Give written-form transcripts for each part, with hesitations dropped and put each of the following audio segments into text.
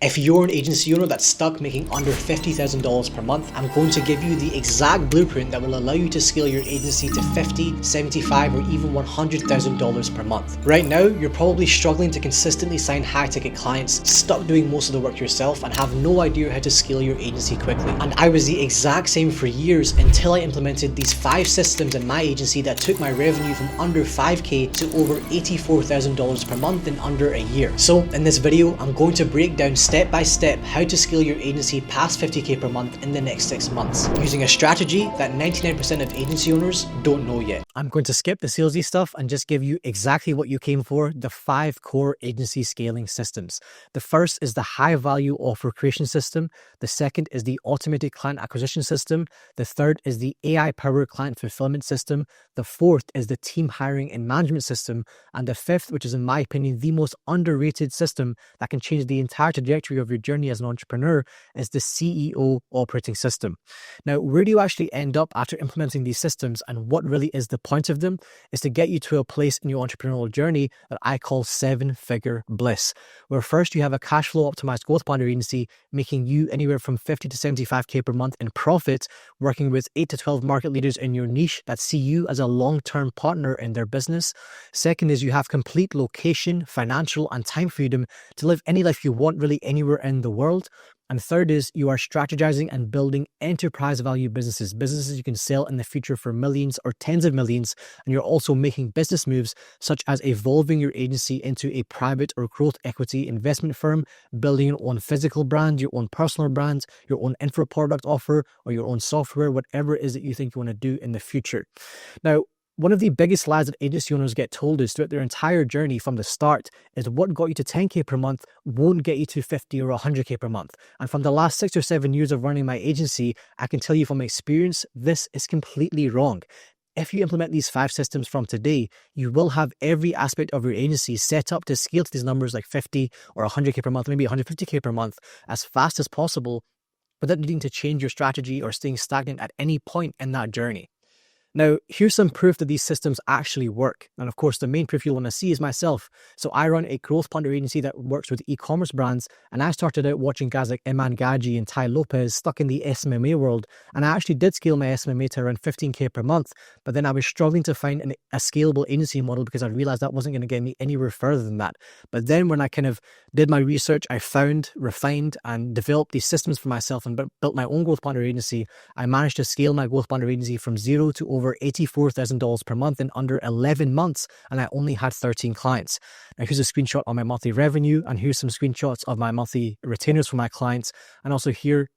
If you're an agency owner that's stuck making under $50,000 per month, I'm going to give you the exact blueprint that will allow you to scale your agency to $50,000, $75,000, or even $100,000 per month. Right now, you're probably struggling to consistently sign high-ticket clients, stuck doing most of the work yourself, and have no idea how to scale your agency quickly. And I was the exact same for years until I implemented these 5 systems in my agency that took my revenue from under $5,000 to over $84,000 per month in under a year. So in this video, I'm going to break down step by step how to scale your agency past $50,000 per month in the next 6 months, using a strategy that 99% of agency owners don't know yet. I'm going to skip the salesy stuff and just give you exactly what you came for, the 5 core agency scaling systems. The first is the high value offer creation system. The second is the automated client acquisition system. The third is the AI powered client fulfillment system. The fourth is the team hiring and management system. And the fifth, which is in my opinion the most underrated system that can change the entire trajectory of your journey as an entrepreneur, is the CEO operating system. Now, where do you actually end up after implementing these systems, and what really is the point of them? Is to get you to a place in your entrepreneurial journey that I call 7-figure bliss, where first you have a cash flow optimized growth planner agency making you anywhere from $50,000 to $75,000 per month in profit, working with 8 to 12 market leaders in your niche that see you as a long-term partner in their business. Second is you have complete location, financial, and time freedom to live any life you want really anywhere in the world. And third is you are strategizing and building enterprise value businesses you can sell in the future for millions or tens of millions. And you're also making business moves such as evolving your agency into a private or growth equity investment firm, building your own physical brand, your own personal brand, your own info product offer, or your own software, whatever it is that you think you want to do in the future. Now, one of the biggest lies that agency owners get told is throughout their entire journey from the start is what got you to $10,000 per month won't get you to $50,000 or $100,000 per month. And from the last 6 or 7 years of running my agency, I can tell you from experience, this is completely wrong. If you implement these 5 systems from today, you will have every aspect of your agency set up to scale to these numbers like $50,000 or $100,000 per month, maybe $150,000 per month as fast as possible without needing to change your strategy or staying stagnant at any point in that journey. Now, here's some proof that these systems actually work. And of course, the main proof you'll want to see is myself. So I run a growth planner agency that works with e-commerce brands. And I started out watching guys like Iman Gaji and Tai Lopez stuck in the SMMA world. And I actually did scale my SMMA to around $15,000 per month. But then I was struggling to find a scalable agency model because I realized that wasn't going to get me anywhere further than that. But then when I kind of did my research, I found, refined, and developed these systems for myself and built my own growth planner agency. I managed to scale my growth planner agency from zero to over $84,000 per month in under 11 months, and I only had 13 clients. Now here's a screenshot of my monthly revenue, and here's some screenshots of my monthly retainers for my clients, and also here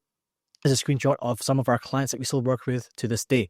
is a screenshot of some of our clients that we still work with to this day.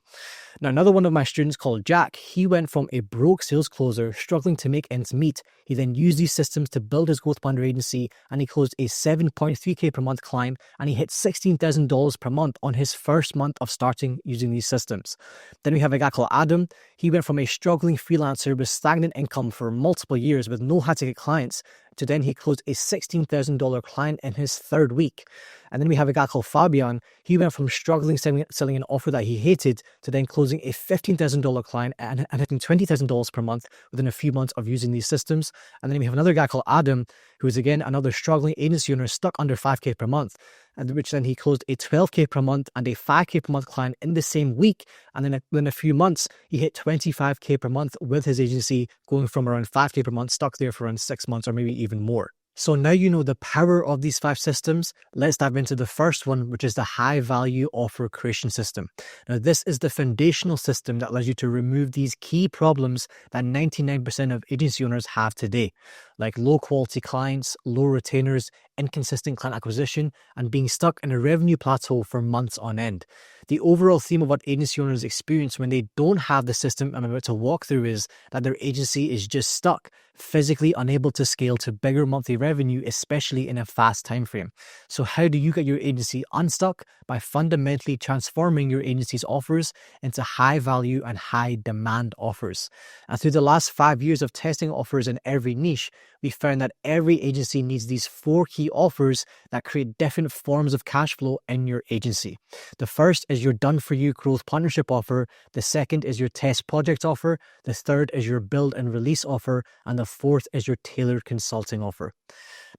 Now, another one of my students called Jack, he went from a broke sales closer struggling to make ends meet. He then used these systems to build his growth planner agency, and he closed a $7,300 per month climb, and he hit $16,000 per month on his first month of starting using these systems. Then we have a guy called Adam. He went from a struggling freelancer with stagnant income for multiple years with no high-ticket clients to then he closed a $16,000 client in his 3rd week. And then we have a guy called Fabian. He went from struggling selling an offer that he hated to then closing a $15,000 client and hitting $20,000 per month within a few months of using these systems. And then we have another guy called Adam, who is again another struggling agency owner stuck under $5,000 per month, and which then he closed a $12,000 per month and a $5,000 per month client in the same week. And then within a few months, he hit $25,000 per month with his agency, going from around $5,000 per month, stuck there for around 6 months or maybe even more. So now you know the power of these 5 systems. Let's dive into the first one, which is the high value offer creation system. Now, this is the foundational system that allows you to remove these key problems that 99% of agency owners have today, like low quality clients, low retainers, inconsistent client acquisition, and being stuck in a revenue plateau for months on end. The overall theme of what agency owners experience when they don't have the system I'm about to walk through is that their agency is just stuck, physically unable to scale to bigger monthly revenue, especially in a fast time frame. So how do you get your agency unstuck? By fundamentally transforming your agency's offers into high value and high demand offers. And through the last 5 years of testing offers in every niche, we found that every agency needs these 4 key offers that create different forms of cash flow in your agency. The first is your done-for-you growth partnership offer. The second is your test project offer. The third is your build and release offer. And the fourth is your tailored consulting offer.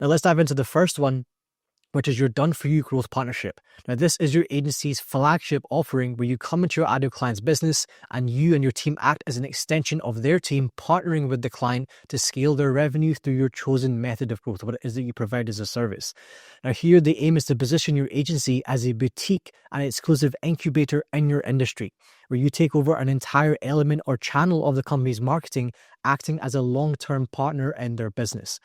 Now let's dive into the first one, which is your done-for-you growth partnership. Now, this is your agency's flagship offering where you come into your ideal client's business and you and your team act as an extension of their team, partnering with the client to scale their revenue through your chosen method of growth, what it is that you provide as a service. Now, here the aim is to position your agency as a boutique and exclusive incubator in your industry, where you take over an entire element or channel of the company's marketing, acting as a long-term partner in their business,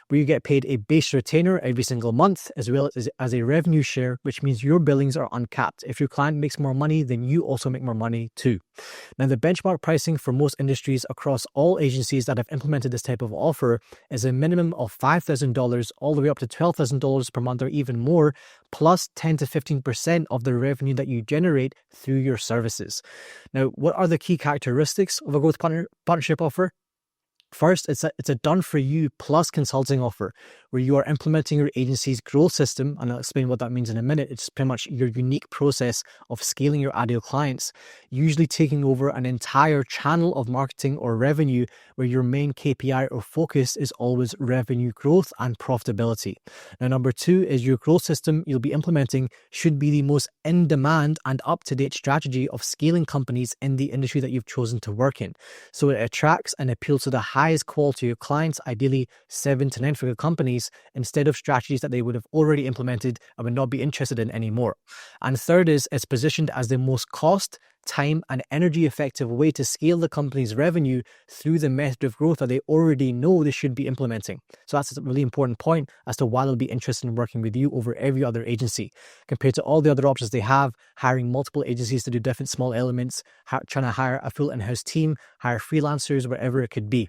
where you get paid a base retainer every single month, as well as a revenue share, which means your billings are uncapped. If your client makes more money, then you also make more money too. Now, the benchmark pricing for most industries across all agencies that have implemented this type of offer is a minimum of $5,000 all the way up to $12,000 per month or even more, plus 10 to 15% of the revenue that you generate through your services. Now, what are the key characteristics of a growth partnership offer? First, it's a done-for-you plus consulting offer where you are implementing your agency's growth system, and I'll explain what that means in a minute. It's pretty much your unique process of scaling your ideal clients, usually taking over an entire channel of marketing or revenue where your main KPI or focus is always revenue growth and profitability. Now, number two is your growth system you'll be implementing should be the most in-demand and up-to-date strategy of scaling companies in the industry that you've chosen to work in. So it attracts and appeals to the highest quality of clients, ideally 7 to 9 figure companies, instead of strategies that they would have already implemented and would not be interested in anymore. And third is it's positioned as the most cost, time, and energy effective way to scale the company's revenue through the method of growth that they already know they should be implementing. So that's a really important point as to why they'll be interested in working with you over every other agency, compared to all the other options they have, hiring multiple agencies to do different small elements, trying to hire a full in-house team, hire freelancers, whatever it could be.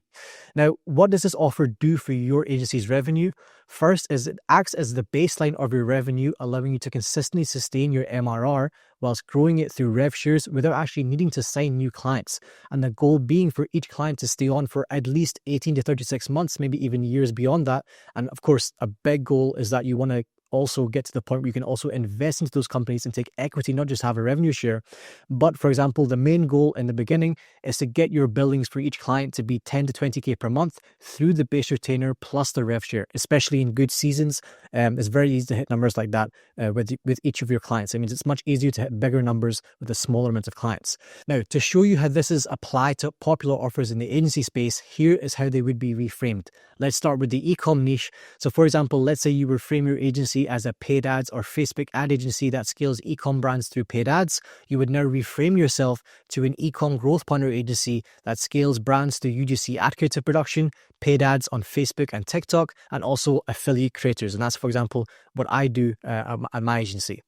Now, what does this offer do for your agency's revenue? First is it acts as the baseline of your revenue, allowing you to consistently sustain your MRR whilst growing it through rev shares without actually needing to sign new clients. And the goal being for each client to stay on for at least 18 to 36 months, maybe even years beyond that. And of course, a big goal is that you want to also get to the point where you can also invest into those companies and take equity, not just have a revenue share. But for example, the main goal in the beginning is to get your billings for each client to be 10 to 20K per month through the base retainer plus the rev share, especially in good seasons. It's very easy to hit numbers like that with each of your clients. It means it's much easier to hit bigger numbers with a smaller amount of clients. Now, to show you how this is applied to popular offers in the agency space, here is how they would be reframed. Let's start with the e-com niche. So for example, let's say you reframe your agency as a paid ads or Facebook ad agency that scales e-com brands through paid ads. You would now reframe yourself to an e-com growth partner agency that scales brands through UGC ad creative production, paid ads on Facebook and TikTok, and also affiliate creators. And that's, for example, what I do at my agency.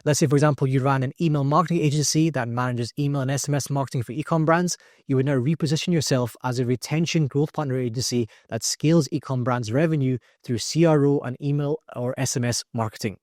Let's say, for example, you ran an email marketing agency that manages email and SMS marketing for e-com brands. You would now reposition yourself as a retention growth partner agency that scales e-com brands' revenue through CRO and email or SMS marketing.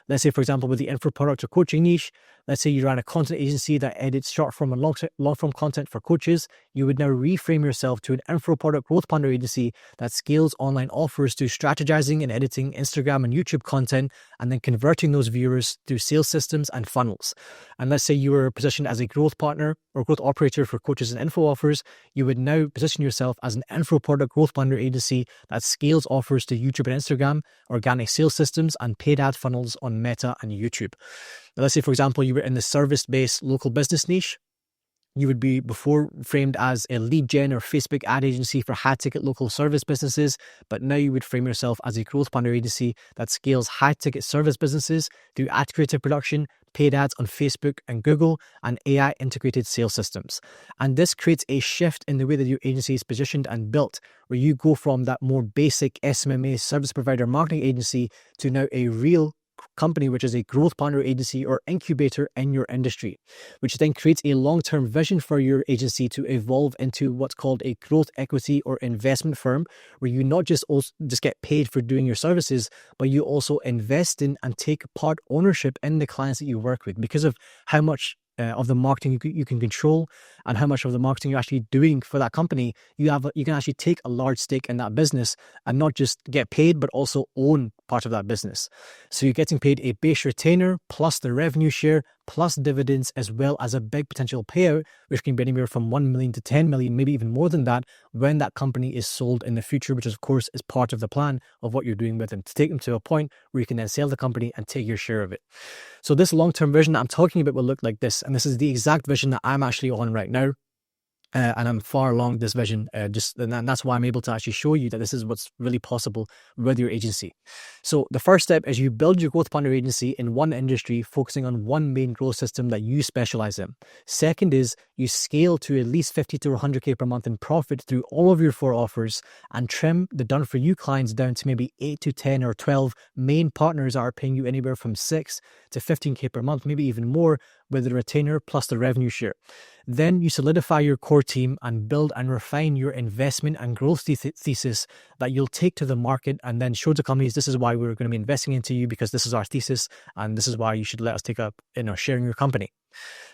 Let's say, for example, with the info product or coaching niche, let's say you ran a content agency that edits short-form and long-form content for coaches. You would now reframe yourself to an info product growth partner agency that scales online offers through strategizing and editing Instagram and YouTube content, and then converting those viewers through sales systems and funnels. And let's say you were positioned as a growth partner or growth operator for coaches and info offers. You would now position yourself as an info product growth partner agency that scales offers to YouTube and Instagram, organic sales systems, and paid ad funnels on Meta and YouTube. Now, let's say, for example, you were in the service-based local business niche. You would be before framed as a lead gen or Facebook ad agency for high-ticket local service businesses, but now you would frame yourself as a growth partner agency that scales high-ticket service businesses through ad creative production, paid ads on Facebook and Google, and AI-integrated sales systems. And this creates a shift in the way that your agency is positioned and built, where you go from that more basic SMMA service provider marketing agency to now a real company, which is a growth partner agency or incubator in your industry, which then creates a long-term vision for your agency to evolve into what's called a growth equity or investment firm, where you not just get paid for doing your services, but you also invest in and take part ownership in the clients that you work with because of how much of the marketing you can control and how much of the marketing you're actually doing for that company. You can actually take a large stake in that business and not just get paid, but also own part of that business. So you're getting paid a base retainer plus the revenue share plus dividends, as well as a big potential payout, which can be anywhere from 1 million to 10 million, maybe even more than that, when that company is sold in the future, which of course is part of the plan of what you're doing with them, to take them to a point where you can then sell the company and take your share of it. So this long-term vision that I'm talking about will look like this, and this is the exact vision that I'm actually on right now. And I'm far along this vision, and that's why I'm able to actually show you that this is what's really possible with your agency. So the first step is you build your growth partner agency in one industry, focusing on one main growth system that you specialize in. Second is you scale to at least 50 to 100K per month in profit through all of your 4 offers, and trim the done for you clients down to maybe 8 to 10 or 12 main partners that are paying you anywhere from 6 to 15K per month, maybe even more, with the retainer plus the revenue share. Then you solidify your core team and build and refine your investment and growth thesis that you'll take to the market, and then show to companies, this is why we're going to be investing into you, because this is our thesis, and this is why you should let us take a share in your company.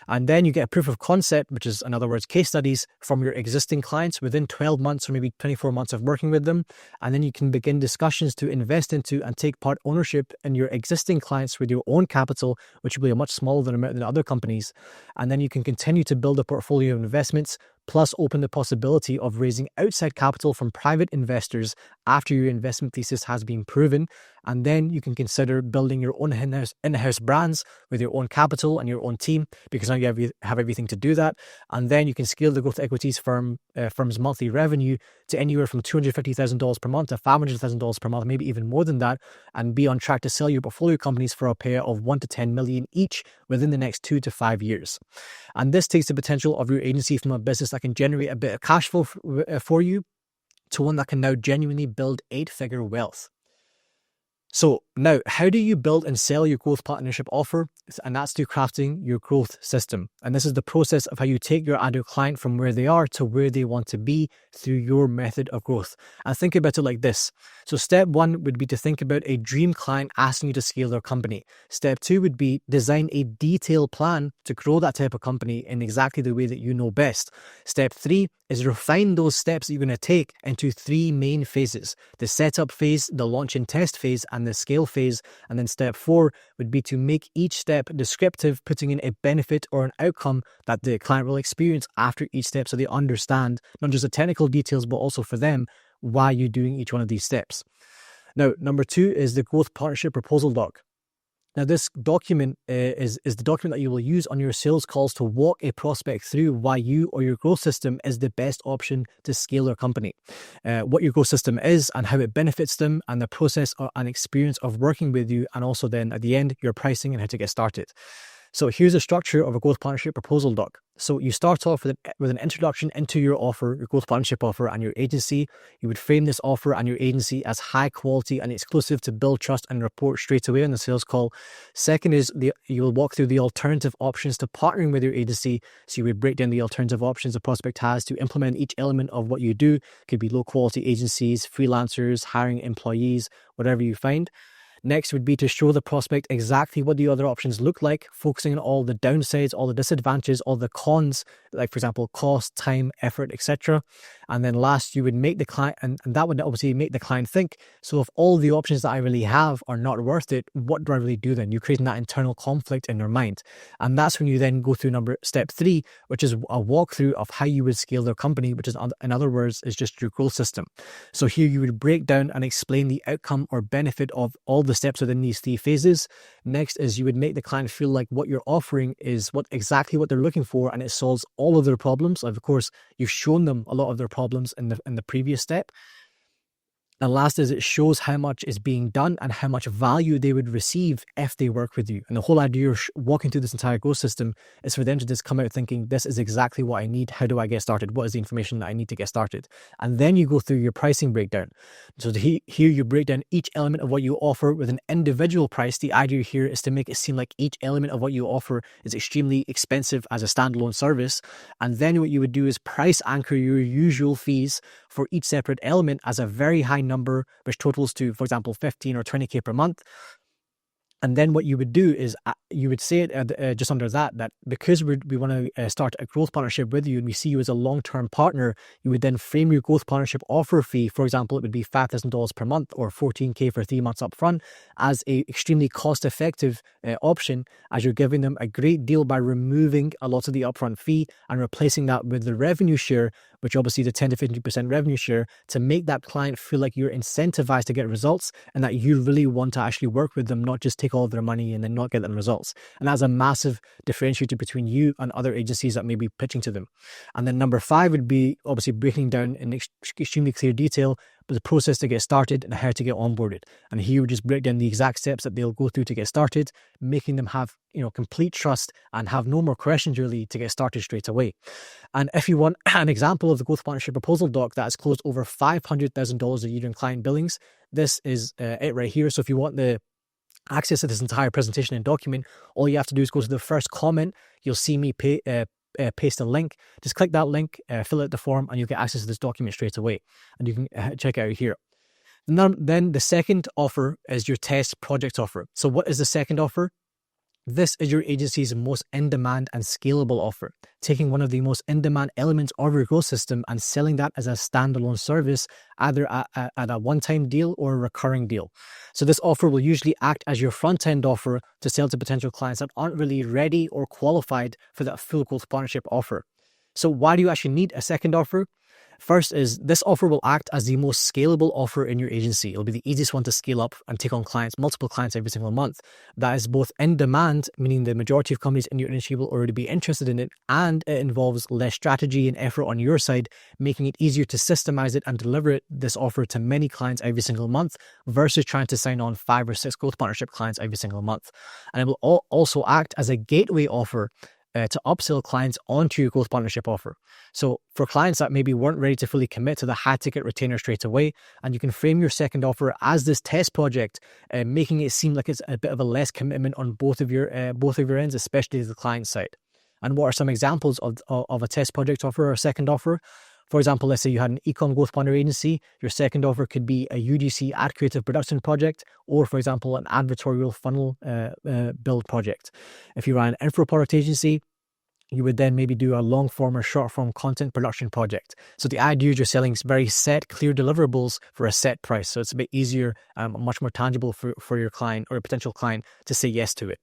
And then you get a proof of concept, which is, in other words, case studies from your existing clients within 12 months or maybe 24 months of working with them. And then you can begin discussions to invest into and take part ownership in your existing clients with your own capital, which will be a much smaller amount than other companies. And then you can continue to build a portfolio of investments, plus open the possibility of raising outside capital from private investors after your investment thesis has been proven. And then you can consider building your own in-house brands with your own capital and your own team, because now you have everything to do that. And then you can scale the growth equities firm's monthly revenue to anywhere from $250,000 per month to $500,000 per month, maybe even more than that, and be on track to sell your portfolio companies for a payout of 1 to 10 million each within the next 2 to 5 years. And this takes the potential of your agency from a business that can generate a bit of cash flow for you to one that can now genuinely build 8-figure wealth. So now, how do you build and sell your growth partnership offer? And that's through crafting your growth system. And this is the process of how you take your ideal client from where they are to where they want to be through your method of growth. And think about it like this. So step 1 would be to think about a dream client asking you to scale their company. Step 2 would be design a detailed plan to grow that type of company in exactly the way that you know best. Step 3 is refine those steps that you're going to take into 3 main phases: the setup phase, the launch and test phase, and the scale phase. And then step 4 would be to make each step descriptive, putting in a benefit or an outcome that the client will experience after each step, so they understand not just the technical details, but also for them why you're doing each one of these steps. Now, number 2 is the growth partnership proposal doc. Now, this document is the document that you will use on your sales calls to walk a prospect through why you or your growth system is the best option to scale their company, what your growth system is and how it benefits them, and the process and experience of working with you, and also then at the end, your pricing and how to get started. So here's the structure of a growth partnership proposal doc. So you start off with an introduction into your offer, your growth partnership offer, and your agency. You would frame this offer and your agency as high quality and exclusive to build trust and rapport straight away on the sales call. Second is you will walk through the alternative options to partnering with your agency. So you would break down the alternative options the prospect has to implement each element of what you do. It could be low quality agencies, freelancers, hiring employees, whatever you find. Next would be to show the prospect exactly what the other options look like, focusing on all the downsides, all the disadvantages, all the cons, like for example, cost, time, effort, etc. And then last, you would make the client, and that would obviously make the client think, so if all the options that I really have are not worth it, what do I really do then? You're creating that internal conflict in your mind. And that's when you then go through step 3, which is a walkthrough of how you would scale their company, which is, in other words, is just your growth system. So here you would break down and explain the outcome or benefit of all the steps within these 3 phases. Next is you would make the client feel like what you're offering is exactly what they're looking for, and it solves all of their problems. Of course, you've shown them a lot of their problems in the previous step. And last is it shows how much is being done and how much value they would receive if they work with you. And the whole idea of walking through this entire growth system is for them to just come out thinking, this is exactly what I need. How do I get started? What is the information that I need to get started? And then you go through your pricing breakdown. So here you break down each element of what you offer with an individual price. The idea here is to make it seem like each element of what you offer is extremely expensive as a standalone service. And then what you would do is price anchor your usual fees for each separate element as a very high number, which totals to, for example, 15 or 20K per month. And then what you would do is you would say it just under that because we want to start a growth partnership with you and we see you as a long-term partner, you would then frame your growth partnership offer fee. For example, it would be $5,000 per month or $14K for 3 months upfront as a extremely cost-effective option, as you're giving them a great deal by removing a lot of the upfront fee and replacing that with the revenue share, which obviously the 10 to 50% revenue share, to make that client feel like you're incentivized to get results and that you really want to actually work with them, not just take all of their money and then not get them results. And that's a massive differentiator between you and other agencies that may be pitching to them. And then number 5 would be obviously breaking down in extremely clear detail the process to get started and how to get onboarded. And here we just break down the exact steps that they'll go through to get started, making them have complete trust and have no more questions really to get started straight away. And if you want an example of the growth partnership proposal doc that has closed over $500,000 a year in client billings, this is it right here. So if you want the access to this entire presentation and document, all you have to do is go to the first comment. You'll see me paste a link. Just click that link, fill out the form, and you'll get access to this document straight away. And you can check it out here. Then the second offer is your test project offer. So what is the second offer? This is your agency's most in-demand and scalable offer, taking one of the most in-demand elements of your growth system and selling that as a standalone service, either at a one-time deal or a recurring deal. So this offer will usually act as your front-end offer to sell to potential clients that aren't really ready or qualified for that full growth partnership offer. So why do you actually need a second offer? First is this offer will act as the most scalable offer in your agency. It'll be the easiest one to scale up and take on clients, multiple clients every single month. That is both in demand, meaning the majority of companies in your industry will already be interested in it, and it involves less strategy and effort on your side, making it easier to systemize it and deliver this offer to many clients every single month versus trying to sign on 5 or 6 growth partnership clients every single month. And it will also act as a gateway offer to upsell clients onto your growth partnership offer. So for clients that maybe weren't ready to fully commit to the high ticket retainer straight away, and you can frame your second offer as this test project, making it seem like it's a bit of a less commitment on both of your ends, especially the client side. And what are some examples of a test project offer or a second offer? For example, let's say you had an e-com growth partner agency. Your second offer could be a UGC ad creative production project, or for example, an advertorial funnel build project. If you ran an info product agency, you would then maybe do a long form or short form content production project. So the idea is you're selling very set, clear deliverables for a set price. So it's a bit easier, much more tangible for your client or a potential client to say yes to it.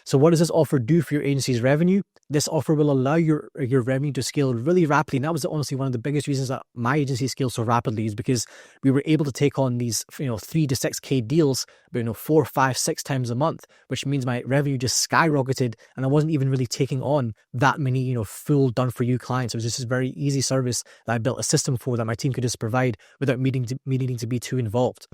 So what does this offer do for your agency's revenue? This offer will allow your revenue to scale really rapidly. And that was honestly one of the biggest reasons that my agency scaled so rapidly, is because we were able to take on these 3 to 6K deals, but 4, 5, 6 times a month, which means my revenue just skyrocketed, and I wasn't even really taking on that many full done for you clients. It was just a very easy service that I built a system for that my team could just provide without me needing to be too involved.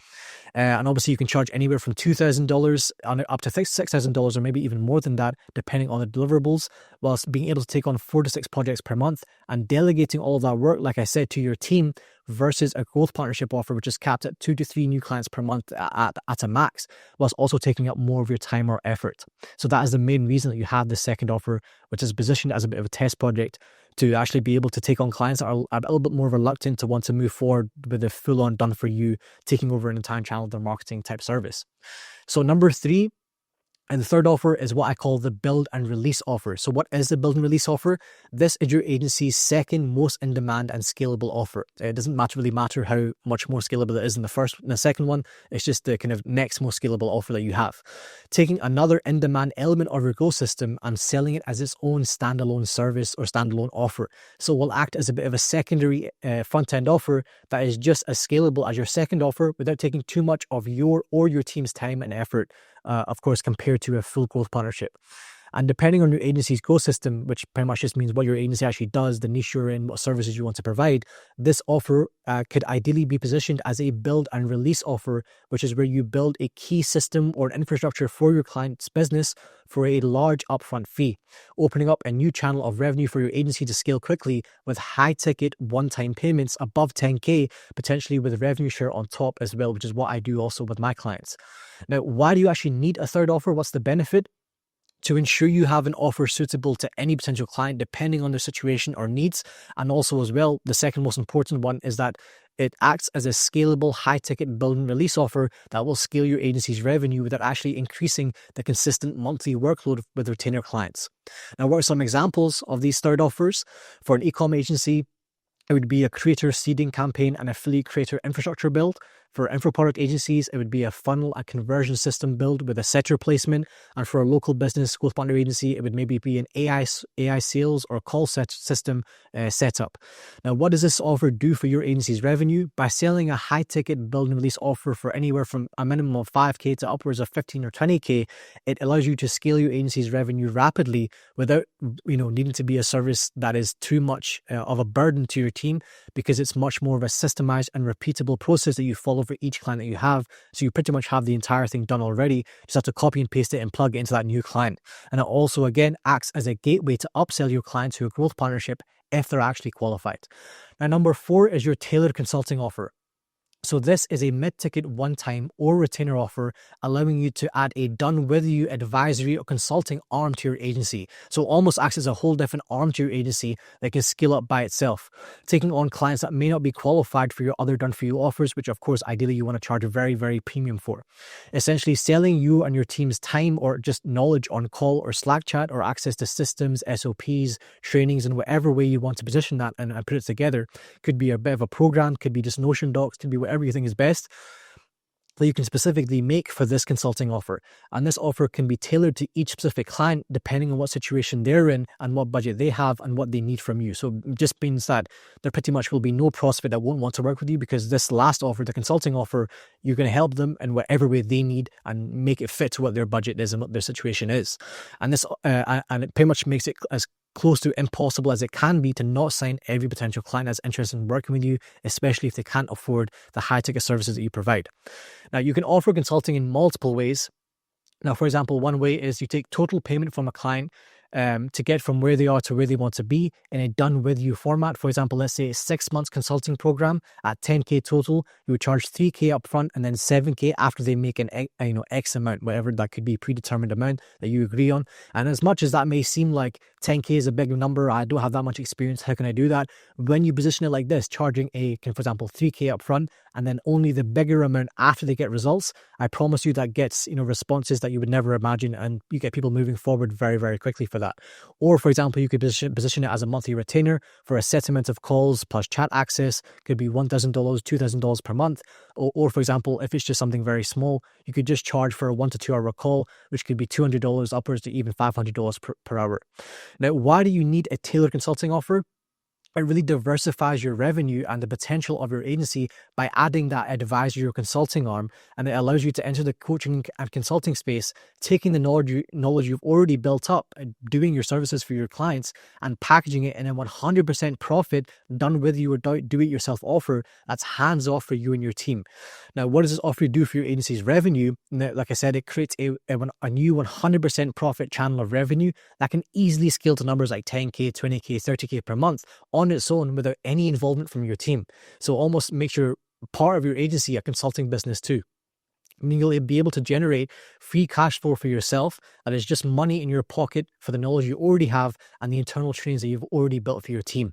And obviously you can charge anywhere from $2,000 up to $6,000 or maybe even more than that, depending on the deliverables, whilst being able to take on 4 to 6 projects per month and delegating all of that work, like I said, to your team, versus a growth partnership offer, which is capped at 2 to 3 new clients per month at a max, whilst also taking up more of your time or effort. So that is the main reason that you have the second offer, which is positioned as a bit of a test project to actually be able to take on clients that are a little bit more reluctant to want to move forward with a full-on done for you, taking over an entire channel of their marketing type service. So number 3, and the third offer is what I call the build and release offer. So what is the build and release offer? This is your agency's second most in-demand and scalable offer. It doesn't really matter how much more scalable it is in the first and the second one. It's just the kind of next most scalable offer that you have. Taking another in-demand element of your growth system and selling it as its own standalone service or standalone offer. So it will act as a bit of a secondary front-end offer that is just as scalable as your second offer without taking too much of your or your team's time and effort, of course, compared to a full growth partnership. And depending on your agency's growth system, which pretty much just means what your agency actually does, the niche you're in, what services you want to provide, this offer could ideally be positioned as a build and release offer, which is where you build a key system or an infrastructure for your client's business for a large upfront fee, opening up a new channel of revenue for your agency to scale quickly with high ticket one-time payments above 10K, potentially with revenue share on top as well, which is what I do also with my clients. Now, why do you actually need a third offer? What's the benefit? To ensure you have an offer suitable to any potential client depending on their situation or needs. And also as well, the second most important one is that it acts as a scalable high-ticket build and release offer that will scale your agency's revenue without actually increasing the consistent monthly workload with retainer clients. Now, what are some examples of these third offers? For an e-com agency, it would be a creator seeding campaign and affiliate creator infrastructure build. For info product agencies, it would be a funnel and conversion system build with a setter placement. And for a local business growth partner agency, it would maybe be an AI sales or call system setup. Now, what does this offer do for your agency's revenue? By selling a high ticket build and release offer for anywhere from a minimum of 5K to upwards of 15 or 20K, it allows you to scale your agency's revenue rapidly without needing to be a service that is too much of a burden to your team, because it's much more of a systemized and repeatable process that you follow for each client that you have. So you pretty much have the entire thing done already. Just have to copy and paste it and plug it into that new client. And it also, again, acts as a gateway to upsell your client to a growth partnership if they're actually qualified. Now, number 4 is your tailored consulting offer. So this is a mid-ticket one-time or retainer offer, allowing you to add a done-with-you advisory or consulting arm to your agency. So it almost acts as a whole different arm to your agency that can scale up by itself, taking on clients that may not be qualified for your other done-for-you offers, which of course, ideally you want to charge a very, very premium for. Essentially selling you and your team's time or just knowledge on call or Slack chat or access to systems, SOPs, trainings, and whatever way you want to position that and put it together. Could be a bit of a program, could be just Notion docs, could be whatever you think is best that you can specifically make for this consulting offer. And this offer can be tailored to each specific client depending on what situation they're in and what budget they have and what they need from you. So it just means that there pretty much will be no prospect that won't want to work with you, because this last offer, the consulting offer, you're going to help them in whatever way they need and make it fit to what their budget is and what their situation is. And this and it pretty much makes it as close to impossible as it can be to not sign every potential client that's interested in working with you, especially if they can't afford the high ticket services that you provide. Now, you can offer consulting in multiple ways. Now, for example, one way is you take total payment from a client to get from where they are to where they want to be in a done with you format. For example, let's say a 6 months consulting program at 10K total, you would charge 3K upfront and then 7K after they make an X amount, whatever that could be, predetermined amount that you agree on. And as much as that may seem like 10K is a big number, I don't have that much experience, how can I do that? When you position it like this, charging for example, 3K upfront and then only the bigger amount after they get results, I promise you that gets responses that you would never imagine, and you get people moving forward very, very quickly for that. Or for example, you could position it as a monthly retainer for a set amount of calls plus chat access. Could be $1,000, $2,000 per month. Or for example, if it's just something very small, you could just charge for a 1 to 2 hour call, which could be $200 upwards to even $500 per hour. Now, why do you need a tailored consulting offer? It really diversifies your revenue and the potential of your agency by adding that advisory or consulting arm, and it allows you to enter the coaching and consulting space, taking the knowledge you've already built up, doing your services for your clients, and packaging it in a 100% profit, done with you or do-it-yourself offer that's hands-off for you and your team. Now, what does this offer do for your agency's revenue? Now, like I said, it creates a new 100% profit channel of revenue that can easily scale to numbers like 10K, 20K, 30K per month on its own without any involvement from your team. So almost makes your part of your agency a consulting business too. I mean, you'll be able to generate free cash flow for yourself that is just money in your pocket for the knowledge you already have and the internal trainings that you've already built for your team.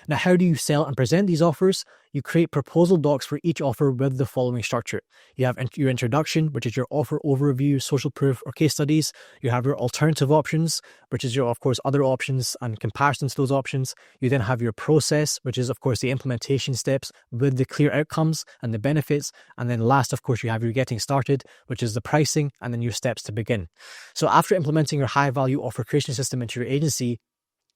Now, how do you sell and present these offers? You create proposal docs for each offer with the following structure. You have your introduction, which is your offer overview, social proof, or case studies. You have your alternative options, which is your, of course, other options and comparisons to those options. You then have your process, which is, of course, the implementation steps with the clear outcomes and the benefits. And then last, of course, you have your getting started, which is the pricing, and then your steps to begin. So after implementing your high value offer creation system into your agency,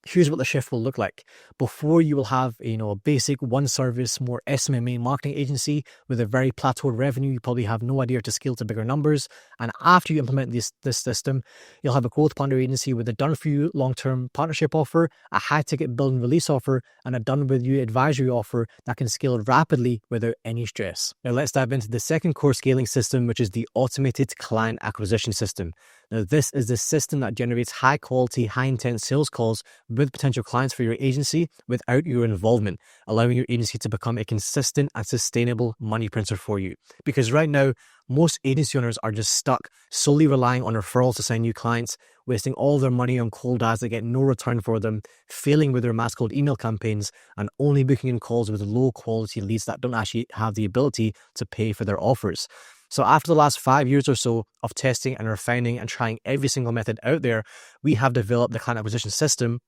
here's what the shift will look like. Before, you will have a basic one service, more SMMA marketing agency with a very plateaued revenue. You probably have no idea to scale to bigger numbers. And after you implement this system, you'll have a growth partner agency with a done for you long-term partnership offer, a high ticket build and release offer, and a done with you advisory offer that can scale rapidly without any stress. Now let's dive into the second core scaling system, which is the automated client acquisition system. Now, this is the system that generates high quality, high intent sales calls with potential clients for your agency without your involvement, allowing your agency to become a consistent and sustainable money printer for you. Because right now, most agency owners are just stuck solely relying on referrals to sign new clients, wasting all their money on cold ads that get no return for them, failing with their mass cold email campaigns, and only booking in calls with low quality leads that don't actually have the ability to pay for their offers. So after the last 5 years or so of testing and refining and trying every single method out there, we have developed the client acquisition system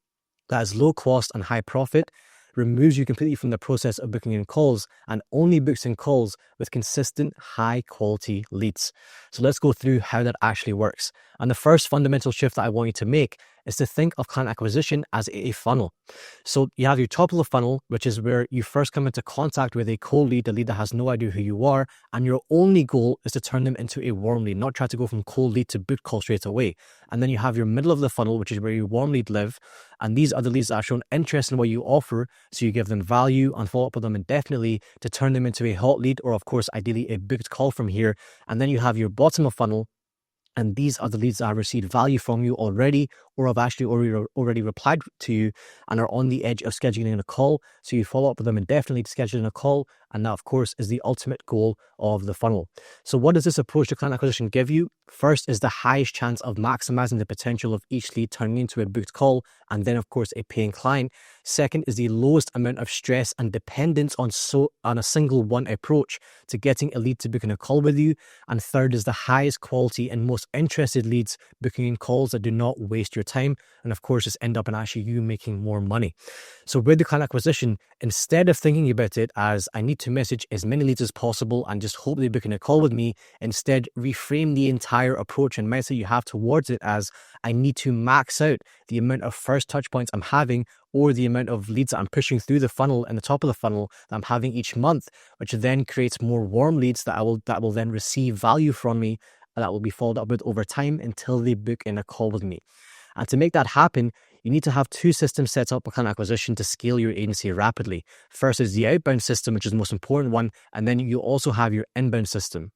that is low cost and high profit, removes you completely from the process of booking in calls, and only books in calls with consistent high quality leads. So let's go through how that actually works. And the first fundamental shift that I want you to make is to think of client acquisition as a funnel. So you have your top of the funnel, which is where you first come into contact with a cold lead, a lead that has no idea who you are, and your only goal is to turn them into a warm lead, not try to go from cold lead to booked call straight away. And then you have your middle of the funnel, which is where your warm lead live, and these are the leads that are shown interest in what you offer, so you give them value and follow up with them indefinitely to turn them into a hot lead, or of course ideally a booked call from here. And then you have your bottom of funnel, and these are the leads that have received value from you already, or have actually already replied to you and are on the edge of scheduling a call. So you follow up with them indefinitely to scheduling a call. And that, of course, is the ultimate goal of the funnel. So what does this approach to client acquisition give you? First is the highest chance of maximizing the potential of each lead turning into a booked call, and then, of course, a paying client. Second is the lowest amount of stress and dependence on a single one approach to getting a lead to booking a call with you. And third is the highest quality and most interested leads booking in calls that do not waste your time, and of course just end up in actually you making more money. So with the client acquisition, instead of thinking about it as I need to message as many leads as possible and just hope they book in a call with me, instead reframe the entire approach and mindset you have towards it as I need to max out the amount of first touch points I'm having, or the amount of leads that I'm pushing through the funnel and the top of the funnel that I'm having each month, which then creates more warm leads that will then receive value from me, and that will be followed up with over time until they book in a call with me. And to make that happen, you need to have two systems set up for client acquisition to scale your agency rapidly. First is the outbound system, which is the most important one, and then you also have your inbound system.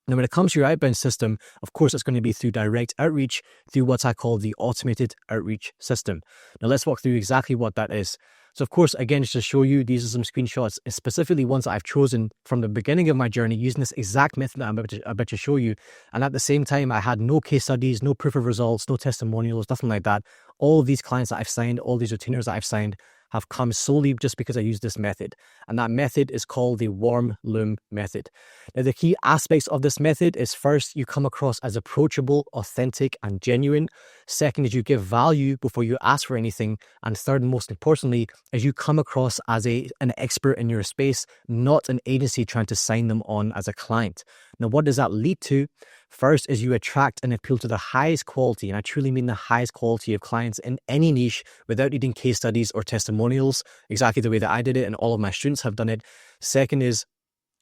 Now, when it comes to your outbound system, of course, it's going to be through direct outreach, through what I call the automated outreach system. Now, let's walk through exactly what that is. So, of course, again, just to show you, these are some screenshots, specifically ones that I've chosen from the beginning of my journey using this exact method that I'm about to show you. And at the same time, I had no case studies, no proof of results, no testimonials, nothing like that. All of these clients that I've signed, all these retainers that I've signed have come solely just because I use this method. And that method is called the warm loom method. Now, the key aspects of this method is first, you come across as approachable, authentic, and genuine. Second is you give value before you ask for anything. And third, and most importantly, is you come across as an expert in your space, not an agency trying to sign them on as a client. Now, what does that lead to? First is you attract and appeal to the highest quality, and I truly mean the highest quality of clients in any niche without needing case studies or testimonials, exactly the way that I did it and all of my students have done it. Second is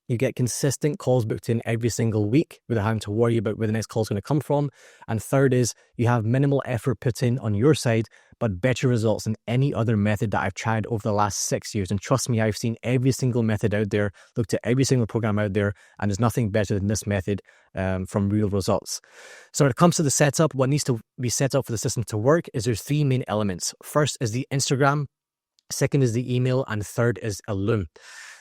you get consistent calls booked in every single week without having to worry about where the next call is going to come from. And third is you have minimal effort put in on your side, but better results than any other method that I've tried over the last 6 years. And trust me, I've seen every single method out there, looked at every single program out there, and there's nothing better than this method from real results. So when it comes to the setup, what needs to be set up for the system to work is there's three main elements. First is the Instagram, second is the email, and third is a Loom.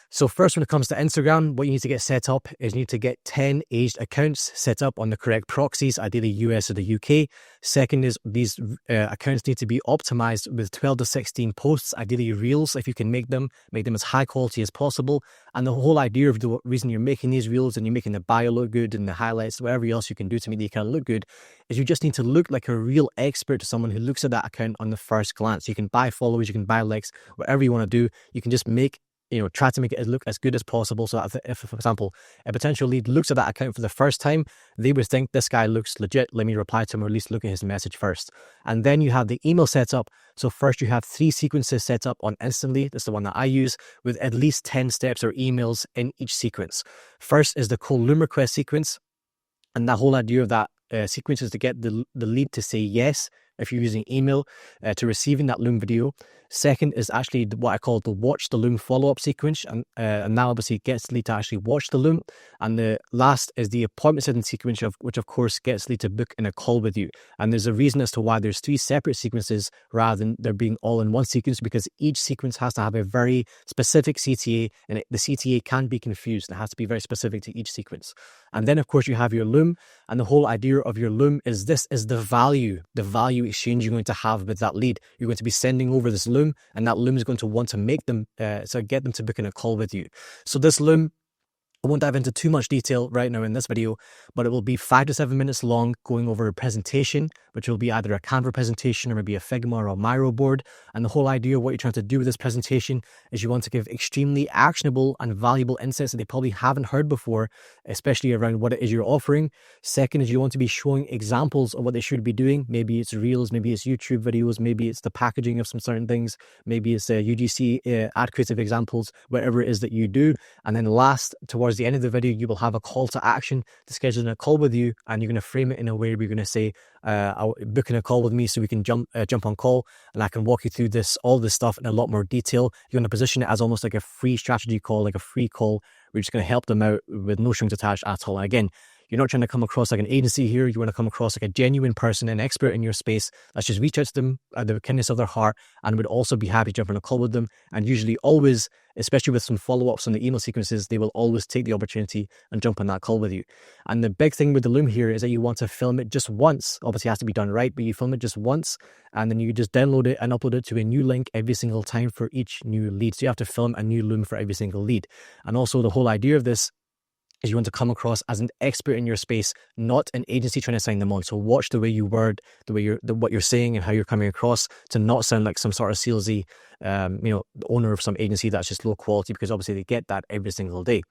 So first, when it comes to Instagram, what you need to get set up is you need to get 10 aged accounts set up on the correct proxies, ideally US or the UK. Second is these accounts need to be optimized with 12 to 16 posts, ideally reels if you can make them as high quality as possible. And the whole idea of the reason you're making these reels and you're making the bio look good and the highlights, whatever else you can do to make the account look good, is you just need to look like a real expert to someone who looks at that account on the first glance. You can buy followers, you can buy likes, whatever you want to do. You can just try to make it look as good as possible so that if, for example, a potential lead looks at that account for the first time, they would think this guy looks legit, let me reply to him or at least look at his message first. And then you have the email set up. So first you have 3 sequences set up on Instantly. This is the one that I use with at least 10 steps or emails in each sequence. First is the cold Loom request sequence. And that whole idea of that sequence is to get the lead to say yes if you're using email to receiving that Loom video. Second is actually what I call the watch the loom follow-up sequence, and now obviously gets the lead to actually watch the loom. And the last is the appointment setting sequence, which of course gets the lead to book in a call with you. And there's a reason as to why there's 3 separate sequences rather than there being all in one sequence, because each sequence has to have a very specific CTA, and the CTA can be confused. It has to be very specific to each sequence. And then of course you have your loom, and the whole idea of your loom is this is the value exchange you're going to have with that lead. You're going to be sending over this loom, and that loom is going to want to make them, so get them to book in a call with you. So this loom, I won't dive into too much detail right now in this video, but it will be 5 to 7 minutes long, going over a presentation, which will be either a Canva presentation or maybe a Figma or a Miro board. And the whole idea of what you're trying to do with this presentation is you want to give extremely actionable and valuable insights that they probably haven't heard before, especially around what it is you're offering. Second is you want to be showing examples of what they should be doing. Maybe it's Reels, maybe it's YouTube videos, maybe it's the packaging of some certain things, maybe it's UGC ad creative examples, whatever it is that you do. And then last, towards the end of the video, you will have a call to action to schedule a call with you, and you're going to frame it in a way where you're going to say, I'll book in a call with me so we can jump on call, and I can walk you through all this stuff in a lot more detail. You're going to position it as almost like a free strategy call, like a free call. We're just going to help them out with no strings attached at all. And again, you're not trying to come across like an agency here. You want to come across like a genuine person, an expert in your space. Let's just reach out to them at the kindness of their heart, and would also be happy to jump on a call with them. And usually always, especially with some follow-ups on the email sequences, they will always take the opportunity and jump on that call with you. And the big thing with the loom here is that you want to film it just once. Obviously it has to be done right, but you film it just once, and then you just download it and upload it to a new link every single time for each new lead. So you have to film a new loom for every single lead. And also the whole idea of this is you want to come across as an expert in your space, not an agency trying to sign them on. So watch the way you word, what you're saying and how you're coming across, to not sound like some sort of salesy, owner of some agency that's just low quality, because obviously they get that every single day.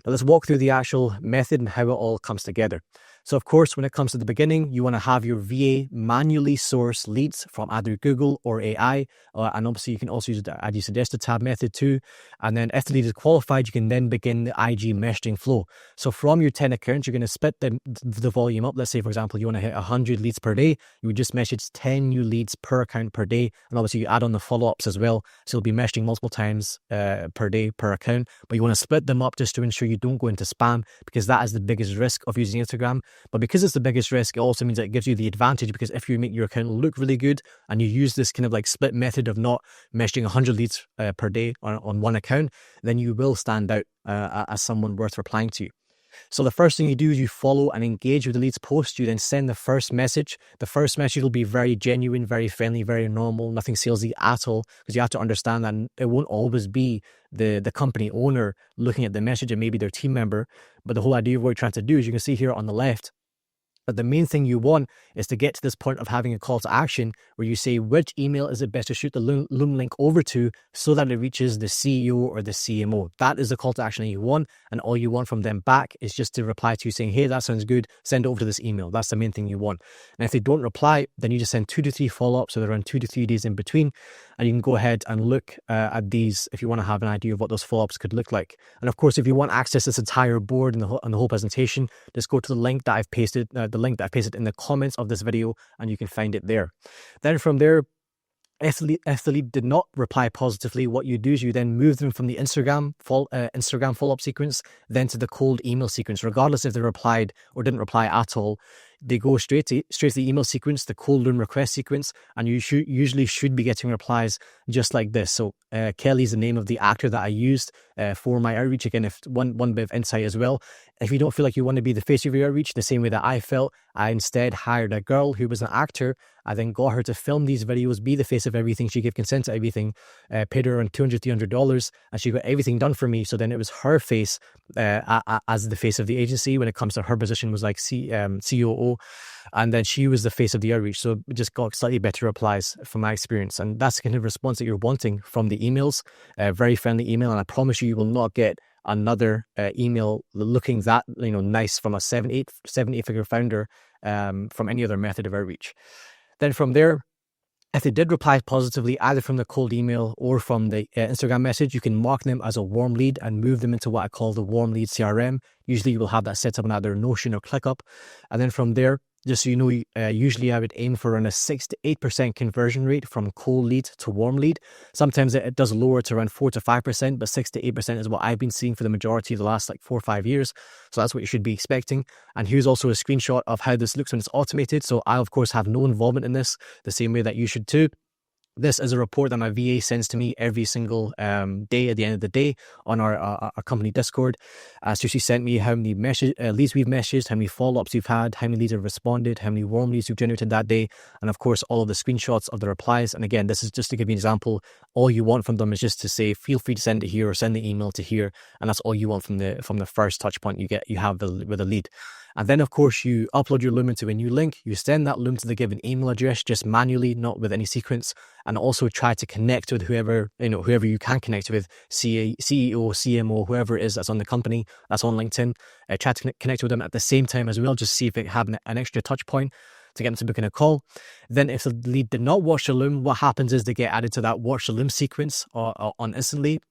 Now let's walk through the actual method and how it all comes together. So of course, when it comes to the beginning, you want to have your VA manually source leads from either Google or AI. And obviously you can also use the ID suggested tab method too. And then if the lead is qualified, you can then begin the IG messaging flow. So from your 10 accounts, you're going to split the volume up. Let's say, for example, you want to hit 100 leads per day. You would just message 10 new leads per account per day. And obviously you add on the follow-ups as well. So you'll be messaging multiple times per day per account. But you want to split them up just to ensure you don't go into spam, because that is the biggest risk of using Instagram. But because it's the biggest risk, it also means that it gives you the advantage, because if you make your account look really good and you use this kind of like split method of not messaging 100 leads per day on one account, then you will stand out as someone worth replying to. So the first thing you do is you follow and engage with the leads post. You then send the first message. The first message will be very genuine, very friendly, very normal, nothing salesy at all, because you have to understand that it won't always be the company owner looking at the message, and maybe their team member. But the whole idea of what you're trying to do is, you can see here on the left, but the main thing you want is to get to this point of having a call to action where you say which email is it best to shoot the loom link over to so that it reaches the CEO or the CMO. That is the call to action that you want, and all you want from them back is just to reply to you saying, hey, that sounds good, send it over to this email. That's the main thing you want. And if they don't reply, then you just send 2 to 3 follow-ups, so they're around 2 to 3 days in between, and you can go ahead and look at these if you want to have an idea of what those follow-ups could look like. And of course, if you want access to this entire board and the whole presentation, just go to the link that I've pasted, in the comments of this video, and you can find it there. Then from there, if the lead did not reply positively, what you do is you then move them from the Instagram follow-up sequence then to the cold email sequence. Regardless if they replied or didn't reply at all, they go straight to the email sequence, the cold loom request sequence, and you usually should be getting replies just like this. So Kelly's the name of the actor that I used for my outreach. Again, if one bit of insight as well, if you don't feel like you want to be the face of your outreach the same way that I felt, I instead hired a girl who was an actor. I then got her to film these videos, be the face of everything. She gave consent to everything, paid her around $200, $300, and she got everything done for me. So then it was her face as the face of the agency when it comes to her position was like COO. And then she was the face of the outreach. So it just got slightly better replies from my experience. And that's the kind of response that you're wanting from the emails. Very friendly email. And I promise you will not get another email looking that nice from a 7-8 figure founder from any other method of outreach. Then from there, if they did reply positively, either from the cold email or from the Instagram message, you can mark them as a warm lead and move them into what I call the warm lead CRM. Usually you will have that set up on either Notion or ClickUp. And then from there, Just so you know, usually I would aim for around a 6 to 8% conversion rate from cold lead to warm lead. Sometimes it does lower to around 4 to 5%, but 6 to 8% is what I've been seeing for the majority of the last like 4 or 5 years. So that's what you should be expecting. And here's also a screenshot of how this looks when it's automated. So I, of course, have no involvement in this, the same way that you should too. This is a report that my VA sends to me every single day at the end of the day on our company Discord. So she sent me how many leads we've messaged, how many follow-ups we've had, how many leads have responded, how many warm leads we've generated that day, and of course all of the screenshots of the replies. And again, this is just to give you an example. All you want from them is just to say, feel free to send it here or send the email to here, and that's all you want from the first touch point you have with a lead. And then, of course, you upload your Loom to a new link. You send that Loom to the given email address just manually, not with any sequence. And also try to connect with whoever you can connect with, CEO, CMO, whoever it is that's on the company, that's on LinkedIn. Try to connect with them at the same time as well. Just see if they have an extra touch point to get them to book in a call. Then if the lead did not watch the Loom, what happens is they get added to that watch the Loom sequence on instantly.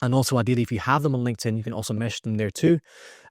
And also, ideally, if you have them on LinkedIn, you can also message them there too.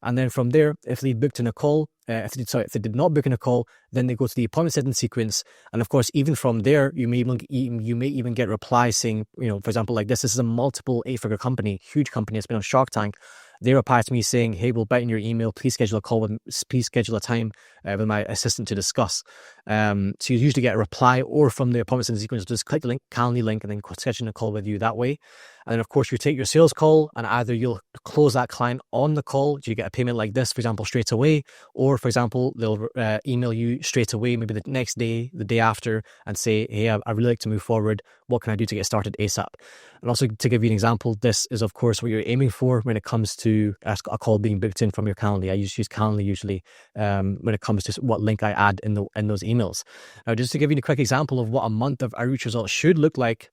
And then from there, if they booked in a call, if they did not book in a call, then they go to the appointment setting sequence. And of course, even from there, you may even get replies saying, for example, like this is a multiple 8-figure company, huge company. It's been on Shark Tank. They reply to me saying, hey, we'll bet in your email. Please schedule a call please schedule a time with my assistant to discuss. So you usually get a reply, or from the appointment setting sequence, just click the link, Calendly link, and then schedule a call with you that way. And then, of course, you take your sales call, and either you'll close that client on the call. Do you get a payment like this, for example, straight away? Or, for example, they'll email you straight away, maybe the next day, the day after, and say, hey, I'd really like to move forward. What can I do to get started ASAP? And also, to give you an example, this is, of course, what you're aiming for when it comes to a call being booked in from your Calendly. I use Calendly usually when it comes to what link I add in those emails. Now, just to give you a quick example of what a month of outreach results should look like,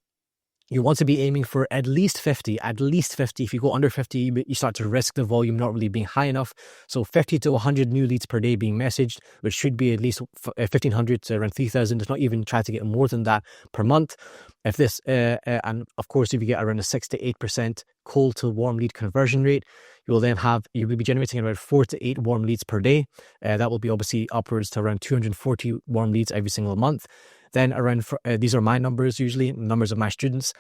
you want to be aiming for at least 50. If you go under 50, you start to risk the volume not really being high enough. So 50 to 100 new leads per day being messaged, which should be at least 1,500 to around 3,000. It's not even try to get more than that per month. If this, and of course, if you get around a 6 to 8% cold to warm lead conversion rate, you will be generating around 4 to 8 warm leads per day. That will be obviously upwards to around 240 warm leads every single month. Then these are my numbers, usually numbers of my students.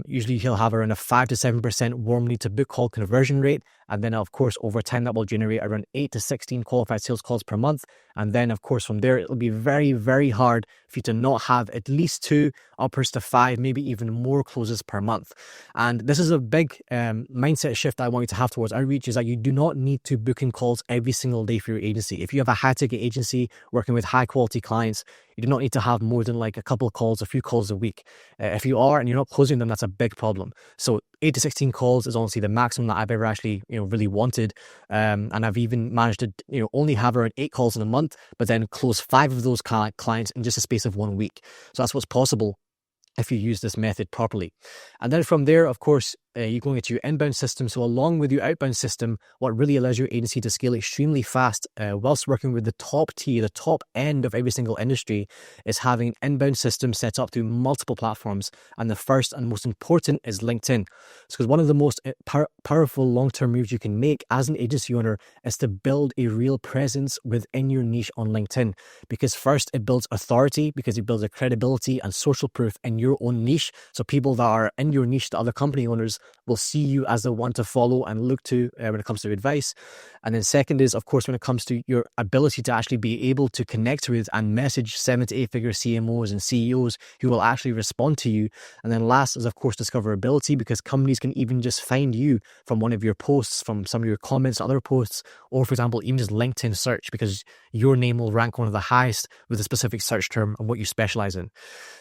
Usually he'll have around a 5 to 7% warm lead to book call conversion rate. And then, of course, over time, that will generate around 8 to 16 qualified sales calls per month. And then, of course, from there, it'll be very, very hard for you to not have at least 2, upwards to 5, maybe even more closes per month. And this is a big mindset shift I want you to have towards outreach, is that you do not need to book in calls every single day for your agency. If you have a high-ticket agency working with high-quality clients, you do not need to have more than like a couple of calls, a few calls a week. If you are and you're not closing them, that's a big problem. So 8 to 16 calls is honestly the maximum that I've ever actually, really wanted. And I've even managed to, only have around 8 calls in a month, but then close 5 of those clients in just a space of 1 week. So that's what's possible if you use this method properly. And then from there, of course, you're going into your inbound system. So along with your outbound system, what really allows your agency to scale extremely fast whilst working with the top tier, the top end of every single industry, is having inbound systems set up through multiple platforms. And the first and most important is LinkedIn. Because one of the most powerful long-term moves you can make as an agency owner is to build a real presence within your niche on LinkedIn. Because first, it builds authority, because it builds a credibility and social proof in your own niche. So people that are in your niche, the other company owners, will see you as the one to follow and look to when it comes to advice. And then second is, of course, when it comes to your ability to actually be able to connect with and message 7 to 8-figure CMOs and CEOs who will actually respond to you. And then last is, of course, discoverability, because companies can even just find you from one of your posts, from some of your comments, other posts, or for example, even just LinkedIn search, because your name will rank one of the highest with a specific search term and what you specialize in.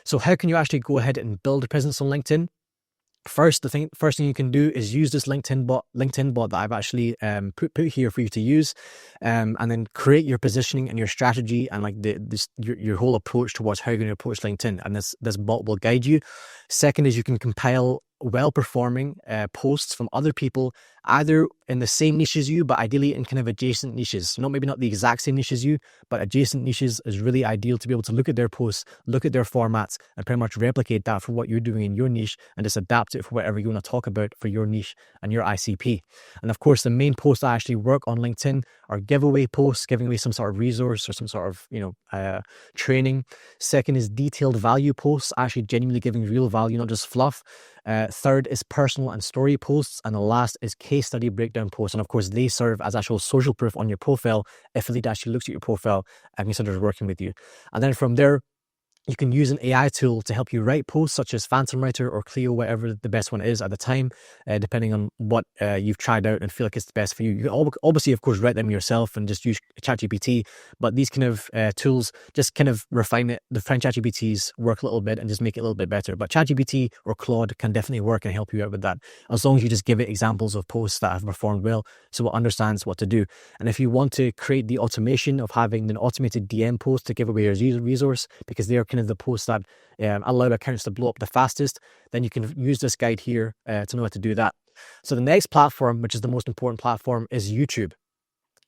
So how can you actually go ahead and build a presence on LinkedIn? First thing you can do is use this LinkedIn bot that I've actually put here for you to use, and then create your positioning and your strategy and like your whole approach towards how you're going to approach LinkedIn. And this bot will guide you. Second is you can compile well-performing posts from other people, either in the same niche as you, but ideally in kind of adjacent niches. Maybe not the exact same niche as you, but adjacent niches is really ideal to be able to look at their posts, look at their formats, and pretty much replicate that for what you're doing in your niche and just adapt it for whatever you want to talk about for your niche and your ICP. And of course, the main posts I actually work on LinkedIn are giveaway posts, giving away some sort of resource or some sort of, training. Second is detailed value posts, actually genuinely giving real value, not just fluff. Third is personal and story posts. And the last is case study breakdown posts. And of course, they serve as actual social proof on your profile if a lead actually looks at your profile and considers working with you. And then from there, you can use an AI tool to help you write posts such as Phantom Writer or Clio, whatever the best one is at the time, depending on what you've tried out and feel like it's the best for you. You can obviously, of course, write them yourself and just use ChatGPT, but these kind of tools just kind of refine it. The French ChatGPTs work a little bit and just make it a little bit better. But ChatGPT or Claude can definitely work and help you out with that, as long as you just give it examples of posts that have performed well so it understands what to do. And if you want to create the automation of having an automated DM post to give away your resource, because they are kind of the posts that allow accounts to blow up the fastest, then you can use this guide here to know how to do that. So the next platform, which is the most important platform, is YouTube.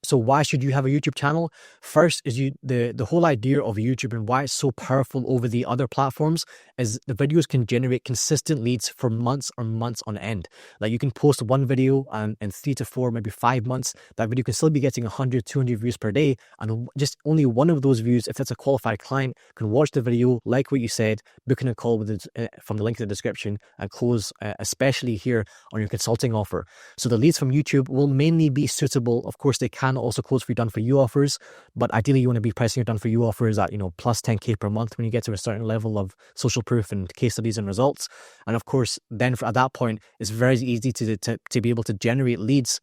So why should you have a YouTube channel? First is the whole idea of YouTube and why it's so powerful over the other platforms is the videos can generate consistent leads for months or months on end. Like you can post one video and in 3 to 4, maybe 5 months, that video can still be getting 100, 200 views per day. And just only one of those views, if it's a qualified client, can watch the video, like what you said, book in a call with from the link in the description and close, especially here on your consulting offer. So the leads from YouTube will mainly be suitable. Of course, they can also close for done for you offers, but ideally you want to be pricing your done for you offers at plus 10k per month when you get to a certain level of social proof and case studies and results. And of course, then at that point, it's very easy to be able to generate leads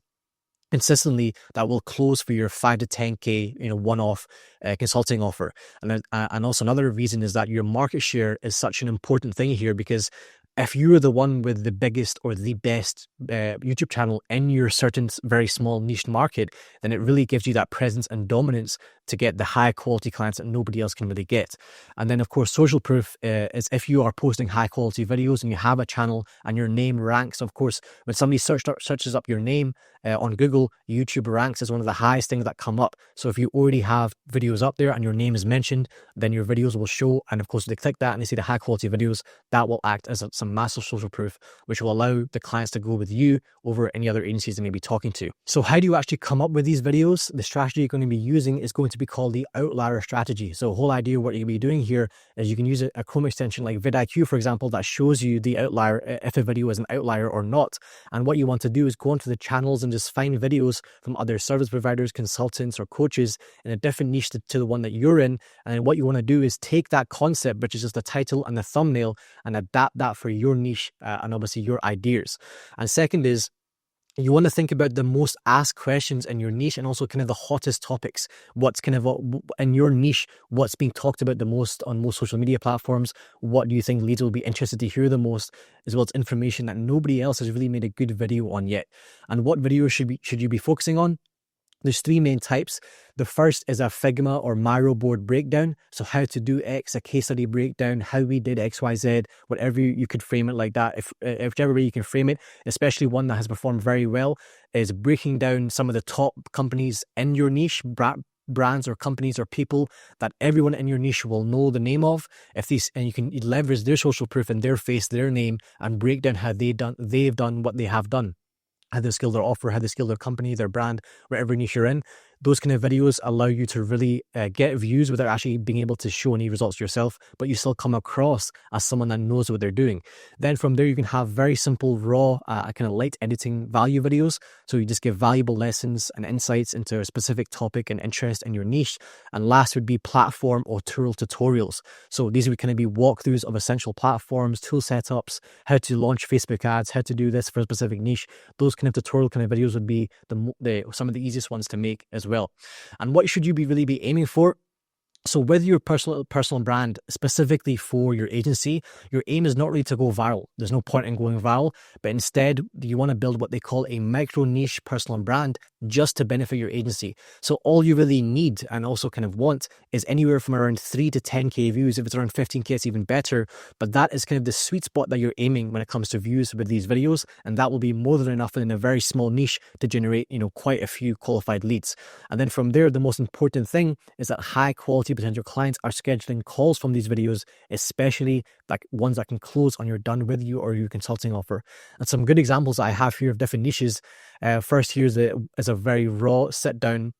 consistently that will close for your 5 to 10k one-off consulting offer. And also another reason is that your market share is such an important thing here, because if you're the one with the biggest or the best YouTube channel in your certain very small niche market, then it really gives you that presence and dominance to get the high quality clients that nobody else can really get. And then of course, social proof is if you are posting high quality videos and you have a channel and your name ranks. Of course, when somebody searches up your name on Google, YouTube ranks as one of the highest things that come up. So if you already have videos up there and your name is mentioned, then your videos will show. And of course, if they click that and they see the high quality videos, that will act as some massive social proof, which will allow the clients to go with you over any other agencies they may be talking to. So how do you actually come up with these videos? The strategy you're going to be using is going to be called the outlier strategy. So the whole idea of what you'll be doing here is you can use a Chrome extension like vidIQ, for example, that shows you the outlier, if a video is an outlier or not. And what you want to do is go onto the channels and just find videos from other service providers, consultants, or coaches in a different niche to the one that you're in. And then what you want to do is take that concept, which is just the title and the thumbnail, and adapt that for your niche and obviously your ideas. And second is, you want to think about the most asked questions in your niche and also kind of the hottest topics. What's kind of in your niche, what's being talked about the most on most social media platforms? What do you think leads will be interested to hear the most, as well as information that nobody else has really made a good video on yet? And what videos should you be focusing on? There's 3 main types. The first is a Figma or Miro board breakdown. So how to do X, a case study breakdown, how we did X, Y, Z, whatever you could frame it like that. If whichever way you can frame it, especially one that has performed very well, is breaking down some of the top companies in your niche, brands or companies or people that everyone in your niche will know the name of. And you can leverage their social proof and their face, their name, and break down how they've done what they have done. How they scale their offer, how they scale their company, their brand, wherever niche you're in. Those kind of videos allow you to really get views without actually being able to show any results yourself, but you still come across as someone that knows what they're doing. Then from there, you can have very simple, raw, kind of light editing value videos. So you just give valuable lessons and insights into a specific topic and interest in your niche. And last would be platform or tool tutorials. So these would kind of be walkthroughs of essential platforms, tool setups, how to launch Facebook ads, how to do this for a specific niche. Those kind of tutorial kind of videos would be some of the easiest ones to make as well. And what should you really be aiming for? So with your personal brand, specifically for your agency, your aim is not really to go viral. There's no point in going viral, but instead you want to build what they call a micro niche personal brand just to benefit your agency. So all you really need and also kind of want is anywhere from around 3 to 10k views. If it's around 15k, it's even better. But that is kind of the sweet spot that you're aiming when it comes to views with these videos, and that will be more than enough in a very small niche to generate, quite a few qualified leads. And then from there, the most important thing is that high quality potential clients are scheduling calls from these videos, especially like ones that can close on your done with you or your consulting offer. And some good examples I have here of different niches. First, here's a very raw sit down,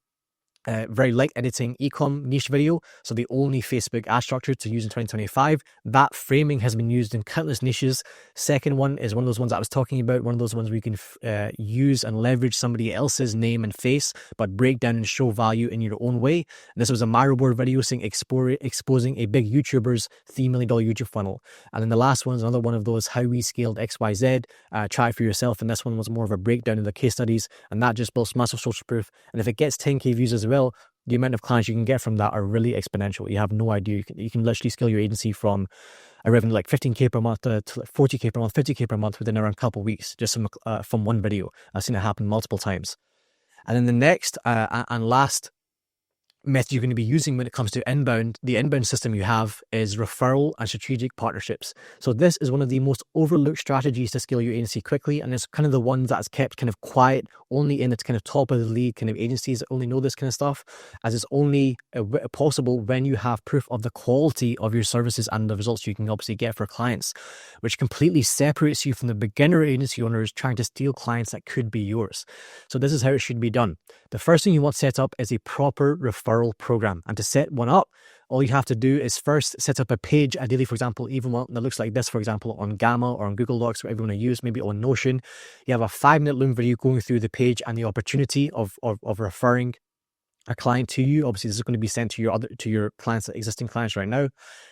very light editing ecom niche video. So the only Facebook ad structure to use in 2025. That framing has been used in countless niches. Second one is one of those ones I was talking about, one of those ones where you can use and leverage somebody else's name and face, but break down and show value in your own way. This was a Miro board video saying exposing a big YouTuber's $3 million YouTube funnel. And then the last one is another one of those how we scaled XYZ. Try it for yourself. And this one was more of a breakdown of the case studies, and that just builds massive social proof. And if it gets 10k views as well, the amount of clients you can get from that are really exponential. You have no idea. You can literally scale your agency from a revenue like 15k per month to 40k per month, 50k per month within around a couple of weeks, just from one video. I've seen it happen multiple times. And then the next and last method you're going to be using when it comes to the inbound system you have is referral and strategic partnerships. So this is one of the most overlooked strategies to scale your agency quickly, and it's kind of the one that's kept kind of quiet, only in its kind of top of the league kind of agencies that only know this kind of stuff, as it's only possible when you have proof of the quality of your services and the results you can obviously get for clients, which completely separates you from the beginner agency owners trying to steal clients that could be yours. So this is how it should be done. The first thing you want set up is a proper referral program. And to set one up, all you have to do is first set up a page, ideally, for example, even one that looks like this, for example, on Gamma or on Google Docs, whatever you want to use, maybe on Notion. You have a 5-minute Loom video going through the page and the opportunity of referring a client to you. Obviously, this is going to be sent to your clients, existing clients right now.